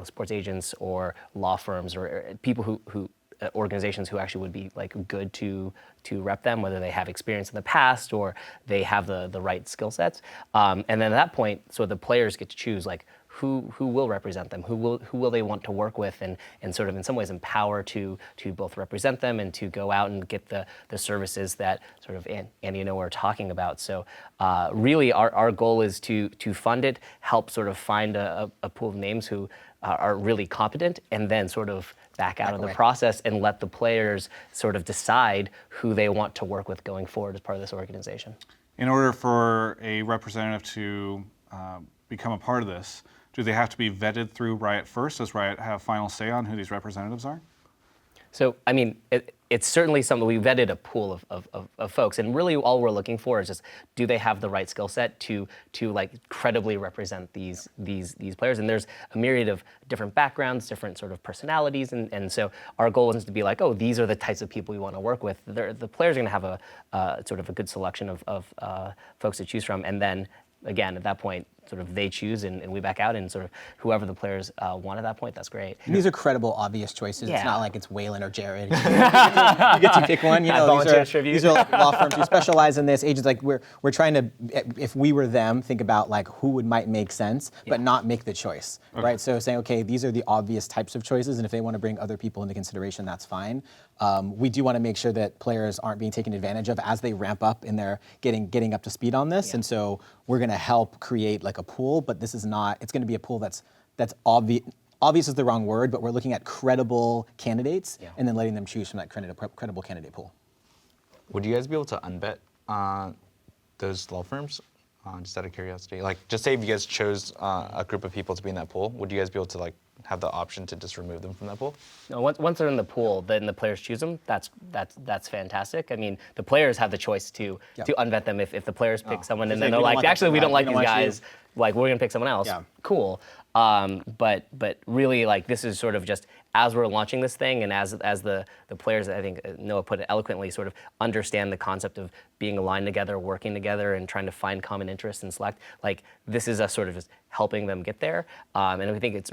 sports agents or law firms or people who organizations who actually would be like good to rep them, whether they have experience in the past or they have the right skill sets. And then at that point, so the players get to choose like who will represent them, who will they want to work with, and sort of in some ways empower to both represent them and to go out and get the services that sort of Andy and Noah are talking about. So really our goal is to fund it, help sort of find a pool of names who are really competent, and then sort of back out of the process and let the players sort of decide who they want to work with going forward as part of this organization. In order for a representative to become a part of this, do they have to be vetted through Riot first? Does Riot have final say on who these representatives are? So, I mean, it's certainly something. We vetted a pool of folks, and really all we're looking for is just, do they have the right skill set to like credibly represent these players? And there's a myriad of different backgrounds, different sort of personalities, and so our goal isn't to be like, oh, these are the types of people we want to work with. The players are going to have a sort of a good selection of folks to choose from, and then again, at that point, sort of they choose and we back out, and sort of whoever the players want at that point, that's great. And these are credible, obvious choices. Yeah. It's not like it's Waylon or Jared. You get to pick one. You know, volunteer tribute. these are like law firms who specialize in this. Agents, like we're trying to, if we were them, think about like who might make sense, but not make the choice, right? So saying, okay, these are the obvious types of choices, and if they want to bring other people into consideration, that's fine. We do want to make sure that players aren't being taken advantage of as they ramp up in their getting up to speed on this, and so we're going to help create like a pool, but this is not. It's going to be a pool that's obvious. Obvious is the wrong word, but we're looking at credible candidates and then letting them choose from that credible candidate pool. Would you guys be able to unvet those law firms? Just out of curiosity, like just say if you guys chose a group of people to be in that pool, would you guys be able to like have the option to just remove them from that pool? No, once they're in the pool, then the players choose them. That's fantastic. I mean, the players have the choice to unvet them if the players pick someone and then they're like, actually, we don't like these guys. Like, we're gonna pick someone else. Yeah. Cool. But really, like, this is sort of just as we're launching this thing, and as the players, I think Noah put it eloquently, sort of understand the concept of being aligned together, working together, and trying to find common interests and select. Like, this is us sort of just helping them get there. And I think it's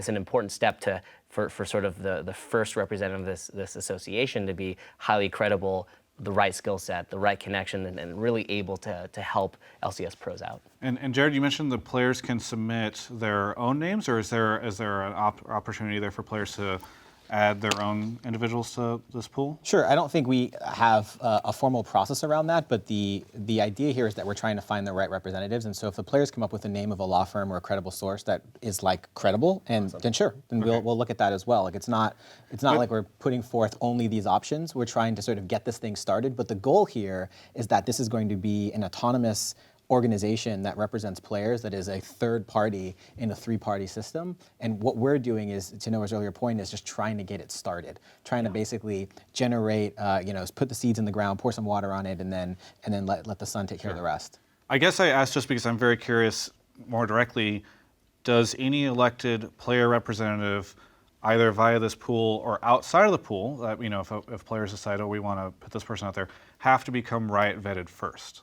an important step for sort of the first representative of this association to be highly credible, the right skill set, the right connection, and really able to help LCS pros out. And Jared, you mentioned the players can submit their own names, or is there an opportunity there for players to add their own individuals to this pool? Sure. I don't think we have a formal process around that, but the idea here is that we're trying to find the right representatives. And so if the players come up with a name of a law firm or a credible source that is like credible, and then sure, then we'll look at that as well. Like it's not like we're putting forth only these options. We're trying to sort of get this thing started. But the goal here is that this is going to be an autonomous organization that represents players, that is a third party in a three-party system. And what we're doing is, to Noah's earlier point, is just trying to get it started, trying to basically generate, put the seeds in the ground, pour some water on it, and then let the sun take care of the rest. I guess I asked just because I'm very curious more directly, does any elected player representative, either via this pool or outside of the pool, that if players decide, oh, we want to put this person out there, have to become Riot vetted first?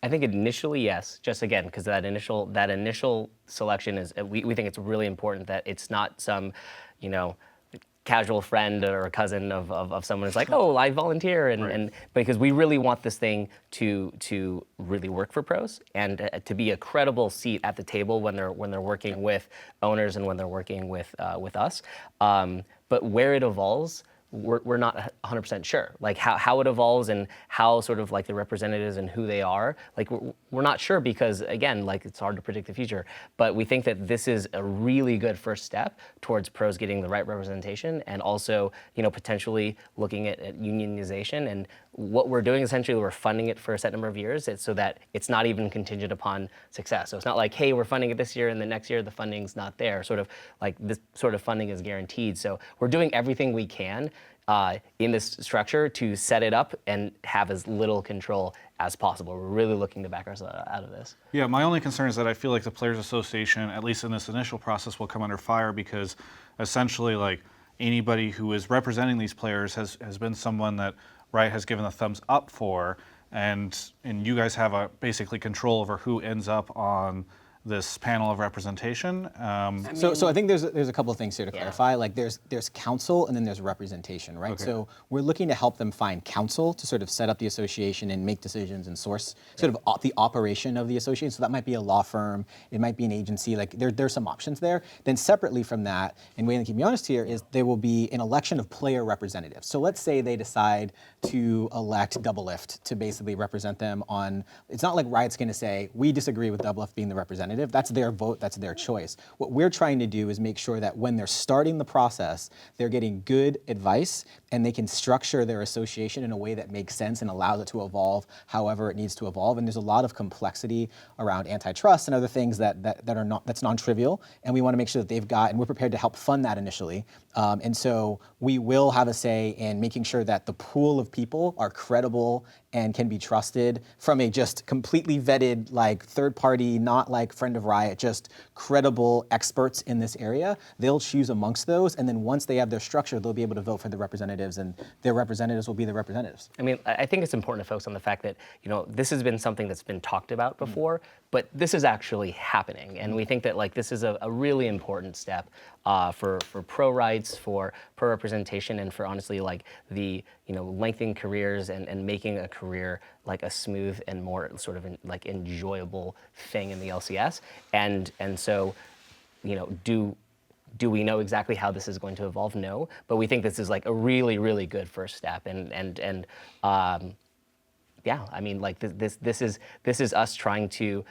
I think initially, yes, just again, because that initial selection is, we think it's really important that it's not some, casual friend or a cousin of someone who's like, oh, I volunteer, and because we really want this thing to really work for pros and to be a credible seat at the table when they're working with owners and when they're working with us. But where it evolves, we're not 100% sure. Like how it evolves and how sort of like the representatives and who they are, like we're not sure because again, like it's hard to predict the future. But we think that this is a really good first step towards pros getting the right representation and also, potentially looking at unionization. And what we're doing essentially, we're funding it for a set number of years so that it's not even contingent upon success. So it's not like, hey, we're funding it this year and the next year the funding's not there. Sort of like this sort of funding is guaranteed. So we're doing everything we can in this structure to set it up and have as little control as possible. We're really looking to back ourselves out of this. Yeah, my only concern is that I feel like the Players Association, at least in this initial process, will come under fire because essentially like anybody who is representing these players has been someone that Riot has given a thumbs up for, and you guys have basically control over who ends up on this panel of representation. So I think there's a couple of things here to clarify. Like there's counsel and then there's representation, right? Okay. So we're looking to help them find counsel to sort of set up the association and make decisions and source sort of the operation of the association. So that might be a law firm, it might be an agency. Like there's some options there. Then separately from that, and way to keep me honest here is there will be an election of player representatives. So let's say they decide to elect Doublelift to basically represent them on. It's not like Riot's going to say we disagree with Doublelift being the representative. That's their vote, that's their choice. What we're trying to do is make sure that when they're starting the process, they're getting good advice and they can structure their association in a way that makes sense and allows it to evolve however it needs to evolve. And there's a lot of complexity around antitrust and other things that's non-trivial. And we want to make sure that they've got, and we're prepared to help fund that initially. And so we will have a say in making sure that the pool of people are credible and can be trusted from a just completely vetted, like third party, not like friend of Riot, just credible experts in this area. They'll choose amongst those, and then once they have their structure, they'll be able to vote for the representatives, and their representatives will be the representatives. I mean, I think it's important to focus on the fact that, this has been something that's been talked about before, but this is actually happening. And we think that like this is a really important step for pro rights, for pro representation, and for honestly like the lengthening careers and making a career like a smooth and more sort of like enjoyable thing in the LCS. And so, do we know exactly how this is going to evolve? No, but we think this is like a really, really good first step. Yeah, I mean, like this is us trying to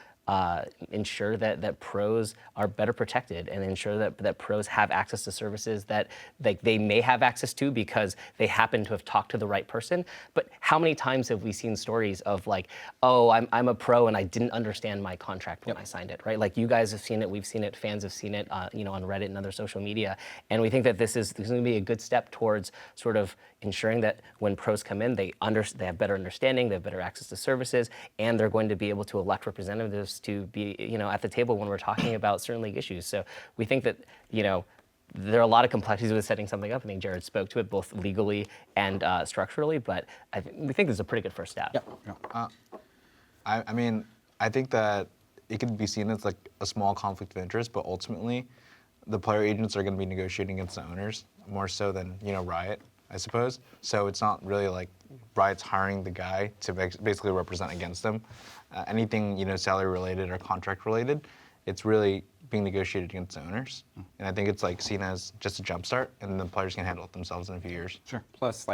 ensure that pros are better protected and ensure that pros have access to services that they may have access to because they happen to have talked to the right person. But how many times have we seen stories of like, oh, I'm a pro and I didn't understand my contract when I signed it, right? Like you guys have seen it, we've seen it, fans have seen it, on Reddit and other social media. And we think that this is going to be a good step towards sort of ensuring that when pros come in, they have better understanding, they have better access to services, and they're going to be able to elect representatives to be, at the table when we're talking about certain league issues. So we think that, there are a lot of complexities with setting something up. I think Jared spoke to it both legally and structurally, but we think this is a pretty good first step. Yep. I mean, I think that it could be seen as like a small conflict of interest, but ultimately, the player agents are going to be negotiating against the owners more so than Riot, I suppose. So it's not really like Riot's hiring the guy to basically represent against them. Anything salary related or contract related, it's really being negotiated against the owners. And I think it's like seen as just a jump start, and the players can handle it themselves in a few years. Sure. Plus,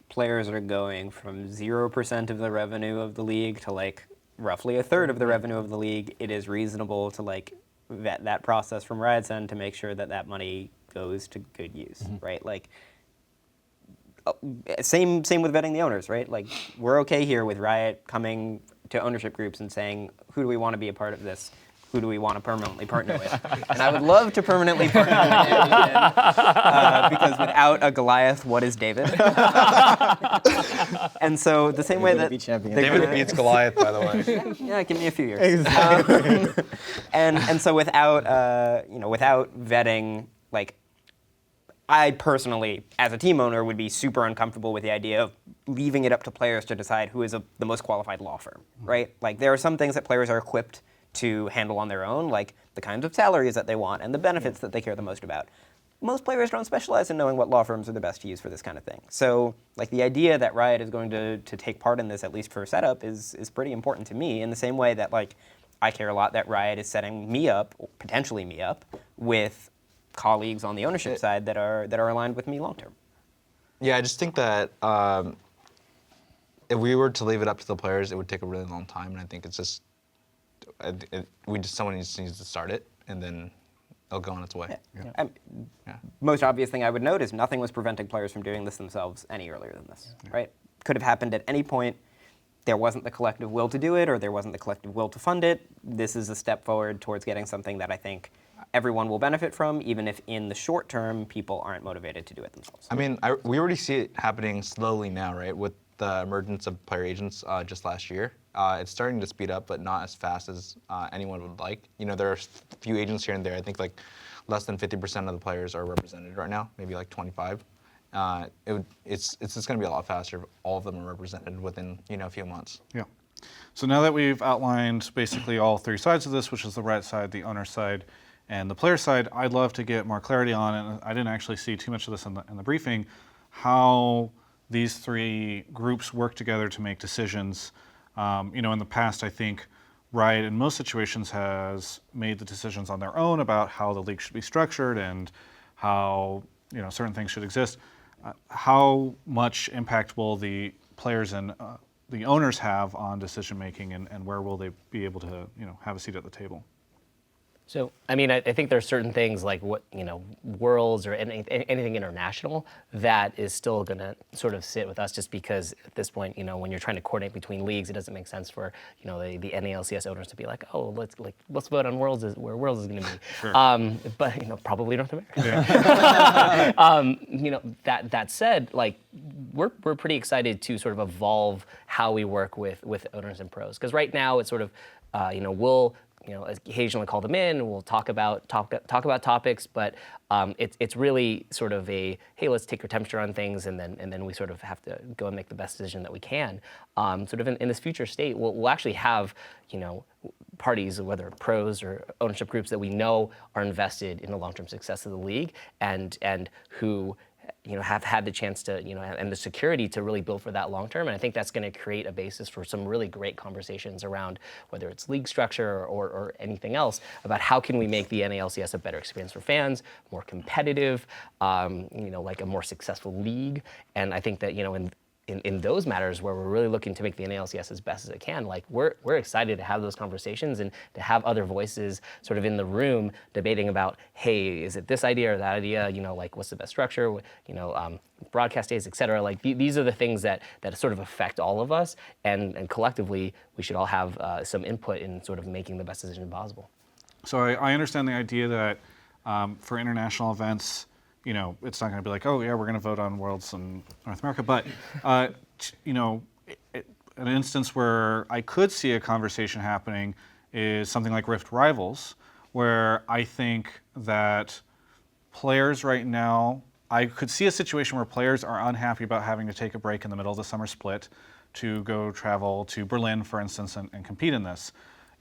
players are going from 0% of the revenue of the league to like roughly a third of the revenue of the league. It is reasonable to like vet that process from Riot's end to make sure that money goes to good use, right? Like, same with vetting the owners, right? Like, we're okay here with Riot coming to ownership groups and saying, who do we want to be a part of this? Who do we want to permanently partner with? And I would love to permanently partner with David, because without a Goliath, what is David? And so the same way that David beats Goliath, by the way. Yeah, give me a few years. Exactly. And so without vetting, like, I personally, as a team owner, would be super uncomfortable with the idea of leaving it up to players to decide who is the most qualified law firm, right? Like, there are some things that players are equipped to handle on their own, like the kinds of salaries that they want and the benefits that they care the most about. Most players don't specialize in knowing what law firms are the best to use for this kind of thing. So, like, the idea that Riot is going to take part in this, at least for setup, is pretty important to me, in the same way that, like, I care a lot that Riot is setting me up, or potentially me up, with colleagues on the ownership side that are aligned with me long term. Yeah, I just think that if we were to leave it up to the players, it would take a really long time, and I think it's just someone just needs to start it, and then it'll go on its way. Most obvious thing I would note is nothing was preventing players from doing this themselves any earlier than this, right? Could have happened at any point. There wasn't the collective will to do it, or there wasn't the collective will to fund it. This is a step forward towards getting something that I think everyone will benefit from, even if in the short term people aren't motivated to do it themselves. I mean, we already see it happening slowly now, right? With the emergence of player agents just last year. It's starting to speed up, but not as fast as anyone would like. There are a few agents here and there. I think like less than 50% of the players are represented right now, maybe like 25. It's just going to be a lot faster if all of them are represented within a few months. Yeah. So now that we've outlined basically all three sides of this, which is the Riot side, the owner side, and the player side, I'd love to get more clarity on, and I didn't actually see too much of this in the briefing, how these three groups work together to make decisions. In the past, I think Riot in most situations has made the decisions on their own about how the league should be structured and how certain things should exist. How much impact will the players and the owners have on decision making, and where will they be able to have a seat at the table? So, I mean, I think there are certain things like Worlds or anything international that is still going to sort of sit with us, just because at this point, when you're trying to coordinate between leagues, it doesn't make sense for the NALCS owners to be like, oh, let's vote on Worlds where Worlds is going to be. Sure. But probably North America. Yeah. That said, we're pretty excited to sort of evolve how we work with owners and pros, because right now it's sort of we'll occasionally call them in. We'll talk about topics, but it's really sort of a, hey, let's take your temperature on things, and then we sort of have to go and make the best decision that we can. Sort of in this future state, we'll actually have parties, whether pros or ownership groups, that we know are invested in the long-term success of the league, and who have had the chance to, and the security to really build for that long term. And I think that's going to create a basis for some really great conversations around whether it's league structure or anything else, about how can we make the NALCS a better experience for fans, more competitive, like a more successful league. And I think that, in those matters where we're really looking to make the NALCS as best as it can, we're excited to have those conversations and to have other voices sort of in the room debating about, hey, is it this idea or that idea? What's the best structure? Broadcast days, et cetera. These are the things that sort of affect all of us, and collectively we should all have some input in sort of making the best decision possible. So I understand the idea that for international events, it's not going to be like, oh yeah, we're going to vote on Worlds in North America. But an instance where I could see a conversation happening is something like Rift Rivals, where I think that players right now, I could see a situation where players are unhappy about having to take a break in the middle of the summer split to go travel to Berlin, for instance, and compete in this.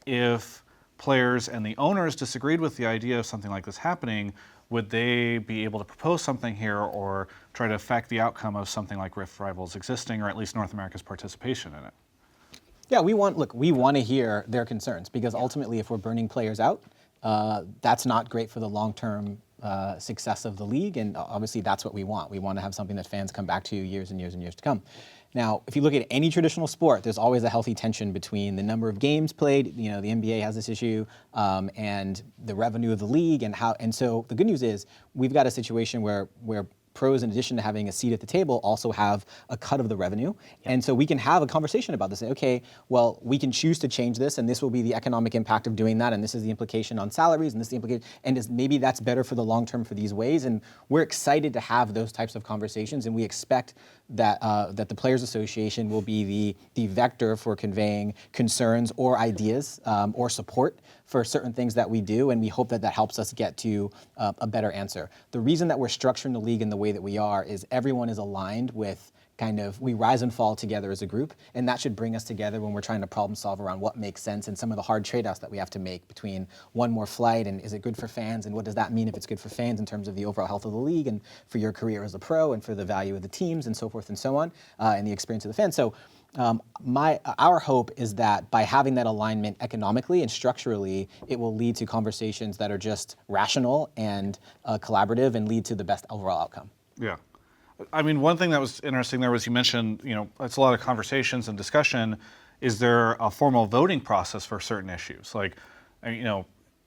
If players and the owners disagreed with the idea of something like this happening, would they be able to propose something here or try to affect the outcome of something like Rift Rivals existing, or at least North America's participation in it? Yeah, we want to hear their concerns, because ultimately, if we're burning players out, that's not great for the long-term success of the league, and obviously that's what we want. We want to have something that fans come back to years and years and years to come. Now, if you look at any traditional sport, there's always a healthy tension between the number of games played. The NBA has this issue, and the revenue of the league, and so the good news is we've got a situation where pros, in addition to having a seat at the table, also have a cut of the revenue. And so we can have a conversation about this. Say, okay, well, we can choose to change this, and this will be the economic impact of doing that, and this is the implication on salaries, and this is the implication, and maybe that's better for the long term for these ways. And we're excited to have those types of conversations, and we expect that that the Players Association will be the vector for conveying concerns or ideas or support for certain things that we do, and we hope that helps us get to a better answer. The reason that we're structuring the league in the way that we are is everyone is aligned with we rise and fall together as a group, and that should bring us together when we're trying to problem solve around what makes sense and some of the hard trade-offs that we have to make between one more flight and is it good for fans, and what does that mean if it's good for fans in terms of the overall health of the league and for your career as a pro and for the value of the teams and so forth and so on, and the experience of the fans. So our hope is that by having that alignment economically and structurally, it will lead to conversations that are just rational and collaborative and lead to the best overall outcome. Yeah. I mean, one thing that was interesting there was you mentioned, it's a lot of conversations and discussion. Is there a formal voting process for certain issues? Like, is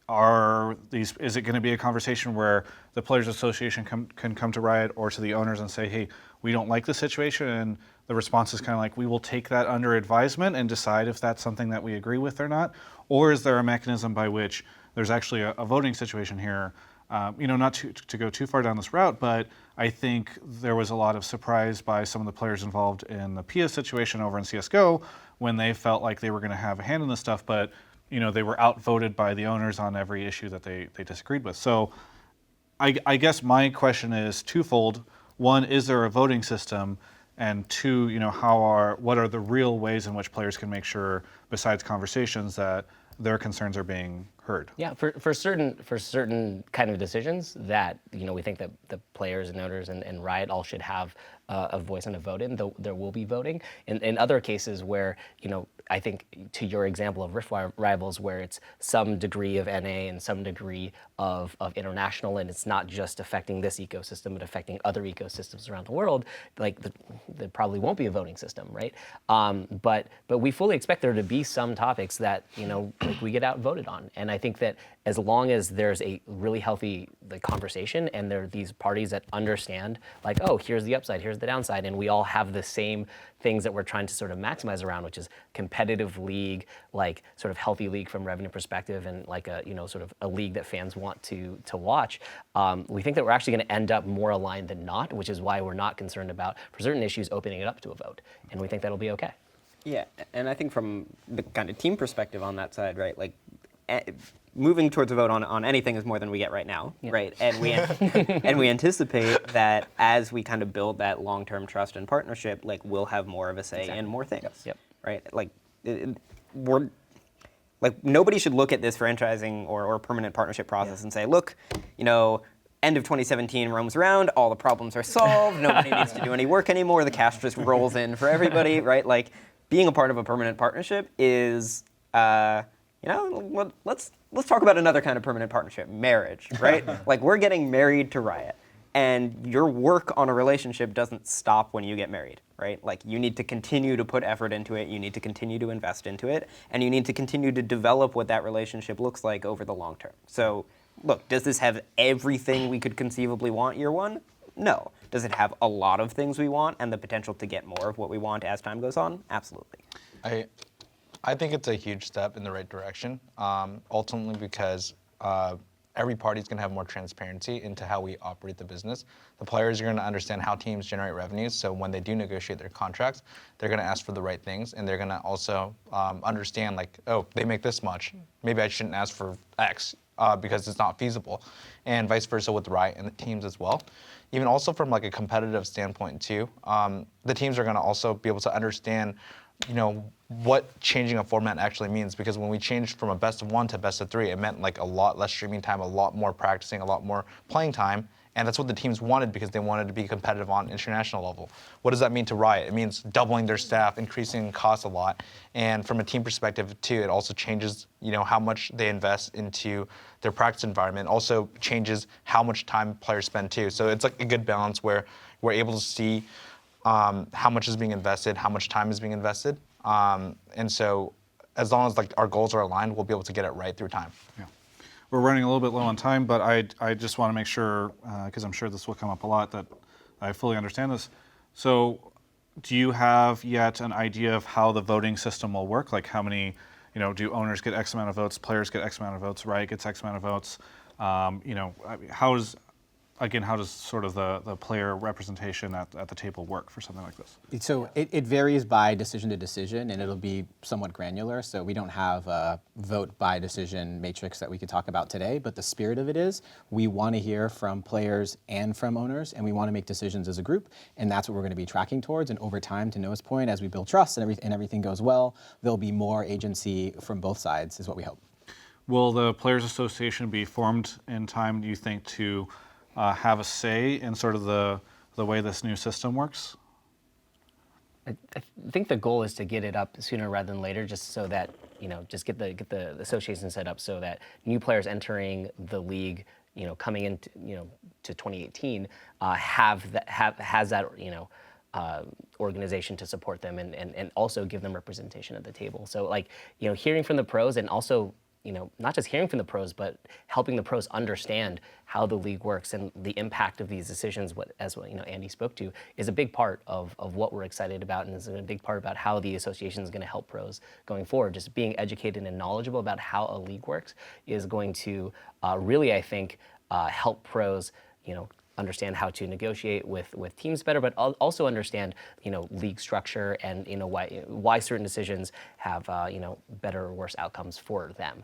it going to be a conversation where the Players Association can come to Riot or to the owners and say, hey, we don't like the situation, and the response is kind of like, we will take that under advisement and decide if that's something that we agree with or not? Or is there a mechanism by which there's actually a voting situation here? Not to go too far down this route, but I think there was a lot of surprise by some of the players involved in the PIA situation over in CSGO when they felt like they were going to have a hand in this stuff, but they were outvoted by the owners on every issue that they disagreed with. So I guess my question is twofold. One, is there a voting system? and two, what are the real ways in which players can make sure, besides conversations, that their concerns are being heard? Yeah, for certain kind of decisions that we think that the players and owners and Riot all should have a voice and a vote in. There will be voting. In other cases where I think to your example of Rift Rivals, where it's some degree of NA and some degree of international, and it's not just affecting this ecosystem, but affecting other ecosystems around the world. Like there probably won't be a voting system, right? But we fully expect there to be some topics that like we get outvoted on, and I think that as long as there's a really healthy conversation and there are these parties that understand, like, oh, here's the upside, here's the downside, and we all have the same things that we're trying to sort of maximize around, which is competitive league, like sort of healthy league from revenue perspective, and like a sort of a league that fans want to watch. We think that we're actually going to end up more aligned than not, which is why we're not concerned about, for certain issues, opening it up to a vote, and we think that'll be okay. Yeah, and I think from the kind of team perspective on that side, right, like moving towards a vote on anything is more than we get right now, right? And we and we anticipate that as we kind of build that long-term trust and partnership, like we'll have more of a say in more things, right? Like we're like nobody should look at this franchising or permanent partnership process and say, look, end of 2017 roams around, all the problems are solved, nobody needs to do any work anymore, the cash just rolls in for everybody, right? Like being a part of a permanent partnership is, let's talk about another kind of permanent partnership, marriage, right? Like we're getting married to Riot, and your work on a relationship doesn't stop when you get married, right? Like you need to continue to put effort into it, you need to continue to invest into it, and you need to continue to develop what that relationship looks like over the long term. So look, does this have everything we could conceivably want year one? No. Does it have a lot of things we want and the potential to get more of what we want as time goes on? Absolutely. I think it's a huge step in the right direction, ultimately because every party is going to have more transparency into how we operate the business. The players are going to understand how teams generate revenues, so when they do negotiate their contracts, they're going to ask for the right things, and they're going to also understand, like, oh, they make this much, maybe I shouldn't ask for X because it's not feasible, and vice versa with Riot and the teams as well. Even also from like a competitive standpoint too, the teams are going to also be able to understand what changing a format actually means, because when we changed from a best of 1 to best of 3, it meant like a lot less streaming time, a lot more practicing, a lot more playing time, and that's what the teams wanted because they wanted to be competitive on international level. What does that mean to Riot? It means doubling their staff, increasing costs a lot, and from a team perspective too, it also changes how much they invest into their practice environment, also changes how much time players spend too. So it's like a good balance where we're able to see how much is being invested, how much time is being invested. And so as long as like our goals are aligned, we'll be able to get it right through time. Yeah. We're running a little bit low on time, but I just want to make sure, because I'm sure this will come up a lot, that I fully understand this. So do you have yet an idea of how the voting system will work? Like how many, do owners get X amount of votes, players get X amount of votes, Riot gets X amount of votes? How does sort of the player representation at the table work for something like this? So it varies by decision to decision, and it'll be somewhat granular. So we don't have a vote by decision matrix that we could talk about today, but the spirit of it is we want to hear from players and from owners, and we want to make decisions as a group, and that's what we're going to be tracking towards. And over time, to Noah's point, as we build trust and everything goes well, there'll be more agency from both sides, is what we hope. Will the Players Association be formed in time, do you think, to have a say in sort of the way this new system works? I think the goal is to get it up sooner rather than later, just so that just get the association set up so that new players entering the league, coming into to 2018, has that organization to support them and also give them representation at the table. So like hearing from the pros and also not just hearing from the pros, but helping the pros understand how the league works and the impact of these decisions, as Andy spoke to, is a big part of what we're excited about, and is a big part about how the association is going to help pros going forward. Just being educated and knowledgeable about how a league works is going to really, I think, help pros, understand how to negotiate with teams better, but also understand league structure and why certain decisions have better or worse outcomes for them.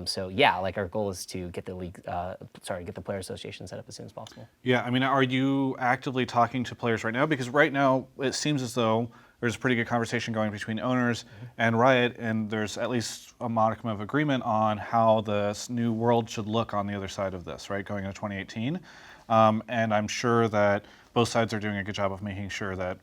So yeah, like our goal is to get the get the player association set up as soon as possible. Yeah, I mean, are you actively talking to players right now? Because right now it seems as though there's a pretty good conversation going between owners and Riot, and there's at least a modicum of agreement on how this new world should look on the other side of this, right, going into 2018. And I'm sure that both sides are doing a good job of making sure that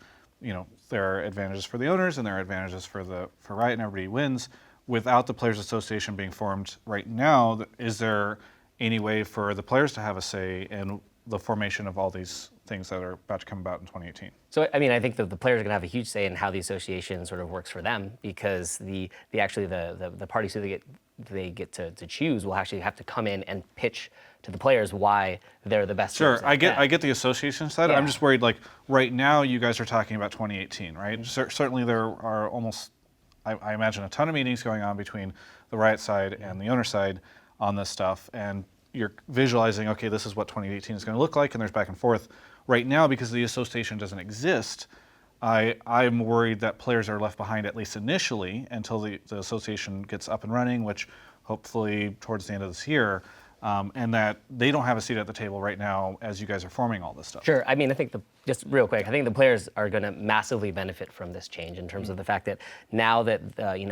there are advantages for the owners and there are advantages for Riot, and everybody wins. Without the Players Association being formed right now, is there any way for the players to have a say in the formation of all these things that are about to come about in 2018? So I mean, I think that the players are going to have a huge say in how the association sort of works for them, because the parties who they get to choose will actually have to come in and pitch to the players why they're the best. Sure, I get the association side. Yeah. I'm just worried, like right now you guys are talking about 2018, right? Certainly there are almost, I imagine, a ton of meetings going on between the Riot side and the owner side on this stuff, and you're visualizing, okay, this is what 2018 is going to look like, and there's back and forth. Right now, because the association doesn't exist, I'm worried that players are left behind, at least initially, until the association gets up and running, which hopefully towards the end of this year, and that they don't have a seat at the table right now as you guys are forming all this stuff. Sure. I mean, I think just real quick, I think the players are going to massively benefit from this change in terms of the fact that now that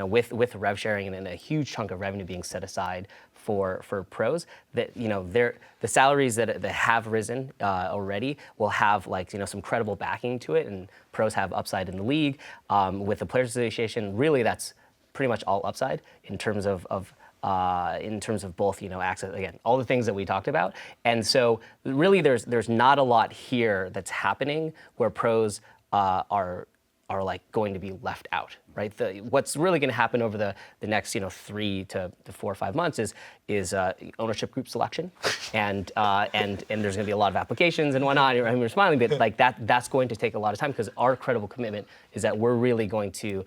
with rev sharing and a huge chunk of revenue being set aside for pros, that the salaries that have risen already will have some credible backing to it, and pros have upside in the league. With the Players Association, really that's pretty much all upside in terms of both access, again, all the things that we talked about. And so really there's not a lot here that's happening where pros are going to be left out, right? What's really going to happen over the next 3 to 4 or 5 months is ownership group selection, and there's going to be a lot of applications and whatnot. I mean, we're smiling, but that's going to take a lot of time, because our credible commitment is that we're really going to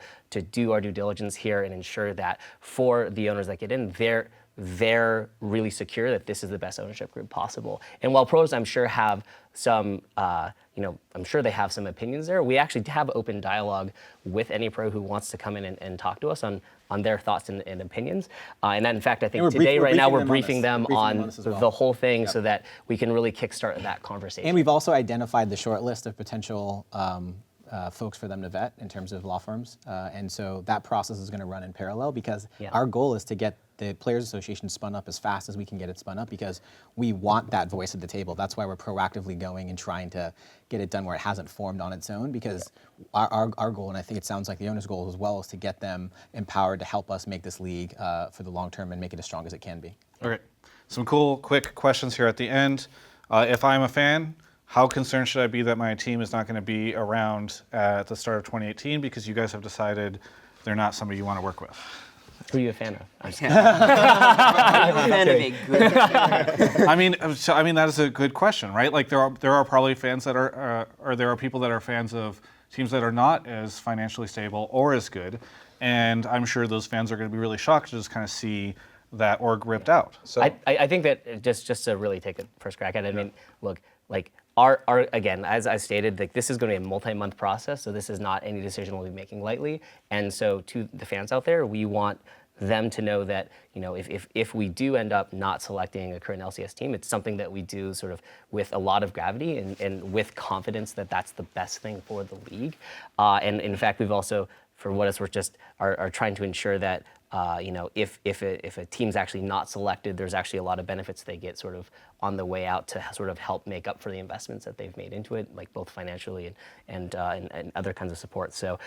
do our due diligence here and ensure that for the owners that get in, they're really secure that this is the best ownership group possible. And while pros, I'm sure, have some, I'm sure they have some opinions there, we actually have open dialogue with any pro who wants to come in and talk to us on their thoughts and opinions. And that, in fact, I think today, right now, we're briefing them on the whole thing, so that we can really kickstart that conversation. And we've also identified the short list of potential folks for them to vet in terms of law firms. And so that process is going to run in parallel, because our goal is to get the Players Association spun up as fast as we can get it spun up, because we want that voice at the table. That's why we're proactively going and trying to get it done where it hasn't formed on its own, because our goal, and I think it sounds like the owner's goal as well, is to get them empowered to help us make this league for the long term and make it as strong as it can be. Okay, some cool, quick questions here at the end. If I'm a fan, how concerned should I be that my team is not going to be around at the start of 2018 because you guys have decided they're not somebody you want to work with? Who are you a fan of? I'm just I'm a fan of a good I mean, that is a good question, right? Like there are probably fans that are, or there are people that are fans of teams that are not as financially stable or as good, and I'm sure those fans are going to be really shocked to just kind of see that org ripped out. So I think that just to really take a first crack at it, I mean, look, like again, as I stated, like this is going to be a multi-month process, so this is not any decision we'll be making lightly. And so to the fans out there, we want them to know that, if we do end up not selecting a current LCS team, it's something that we do sort of with a lot of gravity and with confidence that that's the best thing for the league. And in fact, we've also, for what it's worth, just are trying to ensure that if a team's actually not selected, there's actually a lot of benefits they get sort of on the way out to sort of help make up for the investments that they've made into it, like both financially and other kinds of support. So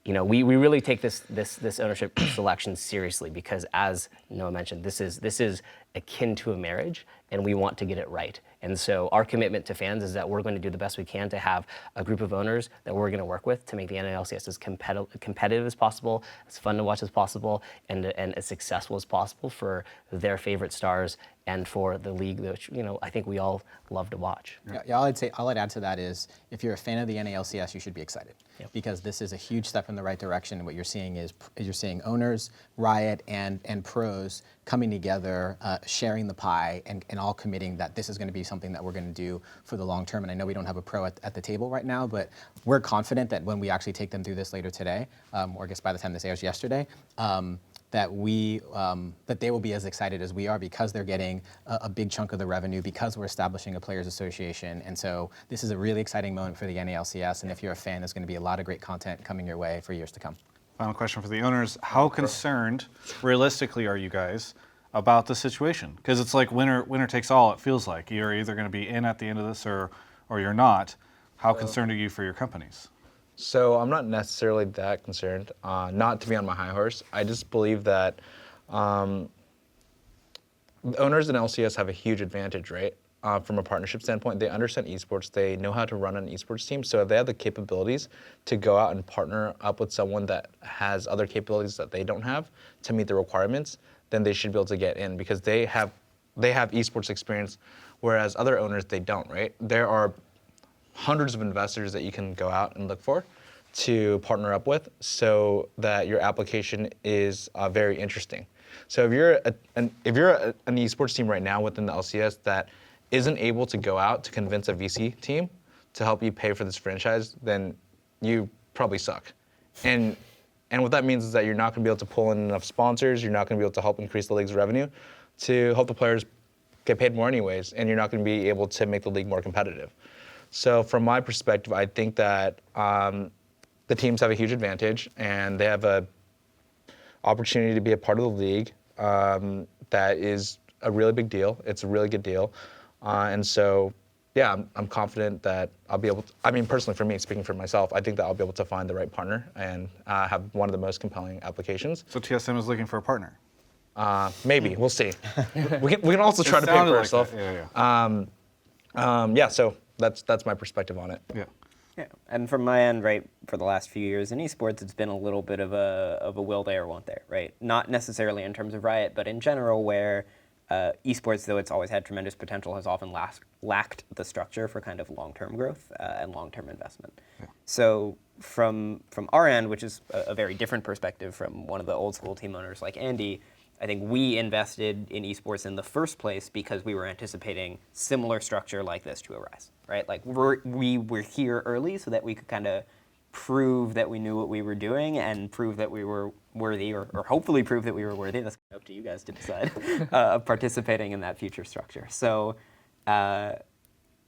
we really take this ownership selection seriously, because as Noah mentioned, this is akin to a marriage, and we want to get it right. And so our commitment to fans is that we're going to do the best we can to have a group of owners that we're going to work with to make the NLCS as competitive as possible, as fun to watch as possible, and as successful as possible for their favorite stars and for the league, which I think we all love to watch. Yeah, all I'd add to that is if you're a fan of the NALCS, you should be excited because this is a huge step in the right direction. What you're seeing is you're seeing owners, Riot, and pros coming together, sharing the pie, and all committing that this is going to be something that we're going to do for the long term. And I know we don't have a pro at the table right now, but we're confident that when we actually take them through this later today, or I guess by the time this airs yesterday, that they will be as excited as we are because they're getting a big chunk of the revenue because we're establishing a players association. And so this is a really exciting moment for the NALCS. And if you're a fan, there's going to be a lot of great content coming your way for years to come. Final question for the owners. How concerned, realistically, are you guys about the situation? Because it's like winner takes all, it feels like. You're either going to be in at the end of this or you're not. How concerned are you for your companies? So I'm not necessarily that concerned, not to be on my high horse. I just believe that owners in LCS have a huge advantage, right? From a partnership standpoint, they understand esports, they know how to run an esports team, so if they have the capabilities to go out and partner up with someone that has other capabilities that they don't have to meet the requirements, then they should be able to get in because they have esports experience, whereas other owners, they don't, right? There are hundreds of investors that you can go out and look for to partner up with so that your application is very interesting. So if you're an esports team right now within the LCS that isn't able to go out to convince a VC team to help you pay for this franchise, then you probably suck. And what that means is that you're not going to be able to pull in enough sponsors, you're not going to be able to help increase the league's revenue to help the players get paid more anyways, and you're not going to be able to make the league more competitive. So from my perspective, I think that the teams have a huge advantage, and they have a opportunity to be a part of the league that is a really big deal. It's a really good deal. And so, yeah, I'm confident that I'll be able to, I mean, personally for me, speaking for myself, I think that I'll be able to find the right partner and have one of the most compelling applications. So TSM is looking for a partner? Maybe, we'll see. we can also try to pay for ourselves. Yeah, so that's my perspective on it. Yeah. Yeah, and from my end, right, for the last few years in esports, it's been a little bit of a will they or won't they, right? Not necessarily in terms of Riot, but in general, where esports, though it's always had tremendous potential, has often lacked the structure for kind of long-term growth and long-term investment. Yeah. So from our end, which is a very different perspective from one of the old school team owners like Andy, I think we invested in esports in the first place because we were anticipating similar structure like this to arise, right? Like we were here early so that we could kind of prove that we knew what we were doing and prove that we were worthy, or hopefully prove that we were worthy. That's up to you guys to decide, of participating in that future structure. So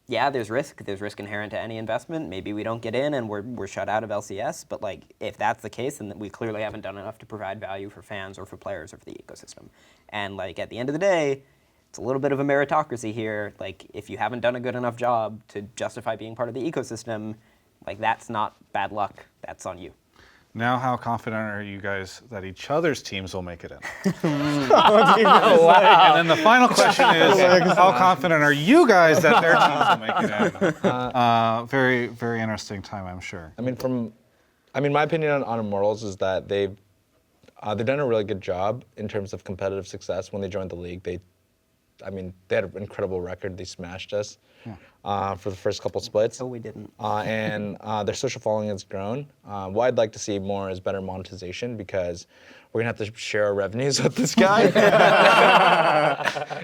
yeah, there's risk. There's risk inherent to any investment. Maybe we don't get in and we're shut out of LCS, but like if that's the case, then we clearly haven't done enough to provide value for fans or for players or for the ecosystem. And like at the end of the day, it's a little bit of a meritocracy here. Like if you haven't done a good enough job to justify being part of the ecosystem, like that's not bad luck, that's on you. Now, how confident are you guys that each other's teams will make it in? Wow. And then the final question is, how confident are you guys that their teams will make it in? Very, very interesting time, I'm sure. My opinion on Immortals is that they've done a really good job in terms of competitive success. When they joined the league, they had an incredible record. They smashed us for the first couple splits. No, we didn't. And their social following has grown. What I'd like to see more is better monetization because we're gonna have to share our revenues with this guy.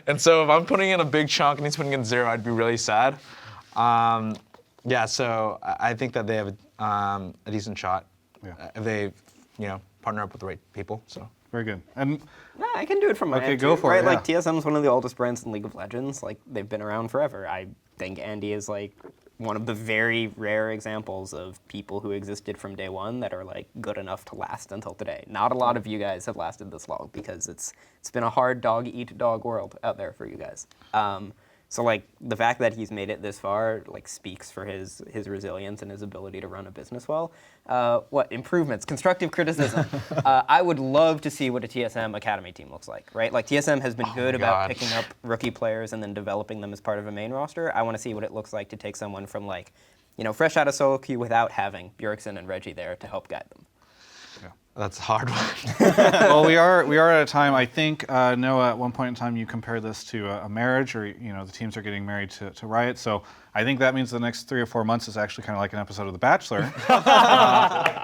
And so if I'm putting in a big chunk and he's putting in zero, I'd be really sad. Yeah, so I think that they have a decent shot if they, partner up with the right people. So. Very good. And nah, I can do it from my end go too, for right? it. Like TSM is one of the oldest brands in League of Legends. Like they've been around forever. I think Andy is like one of the very rare examples of people who existed from day one that are like good enough to last until today. Not a lot of you guys have lasted this long because it's been a hard dog eat dog world out there for you guys. So like the fact that he's made it this far like speaks for his resilience and his ability to run a business well. What improvements? Constructive criticism. I would love to see what a TSM Academy team looks like, right? Like TSM has been good about picking up rookie players and then developing them as part of a main roster. I want to see what it looks like to take someone from like, fresh out of solo queue without having Bjergsen and Reggie there to help guide them. That's a hard one. Well, we are at a time. I think Noah, at one point in time, you compared this to a marriage, or the teams are getting married to Riot. So I think that means the next 3 or 4 months is actually kind of like an episode of The Bachelor,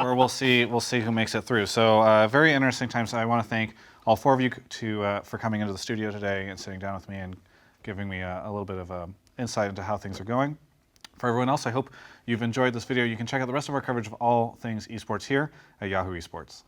where we'll see who makes it through. So very interesting times. So I want to thank all 4 of you for coming into the studio today and sitting down with me and giving me a little bit of insight into how things are going. For everyone else, I hope you've enjoyed this video. You can check out the rest of our coverage of all things esports here at Yahoo Esports.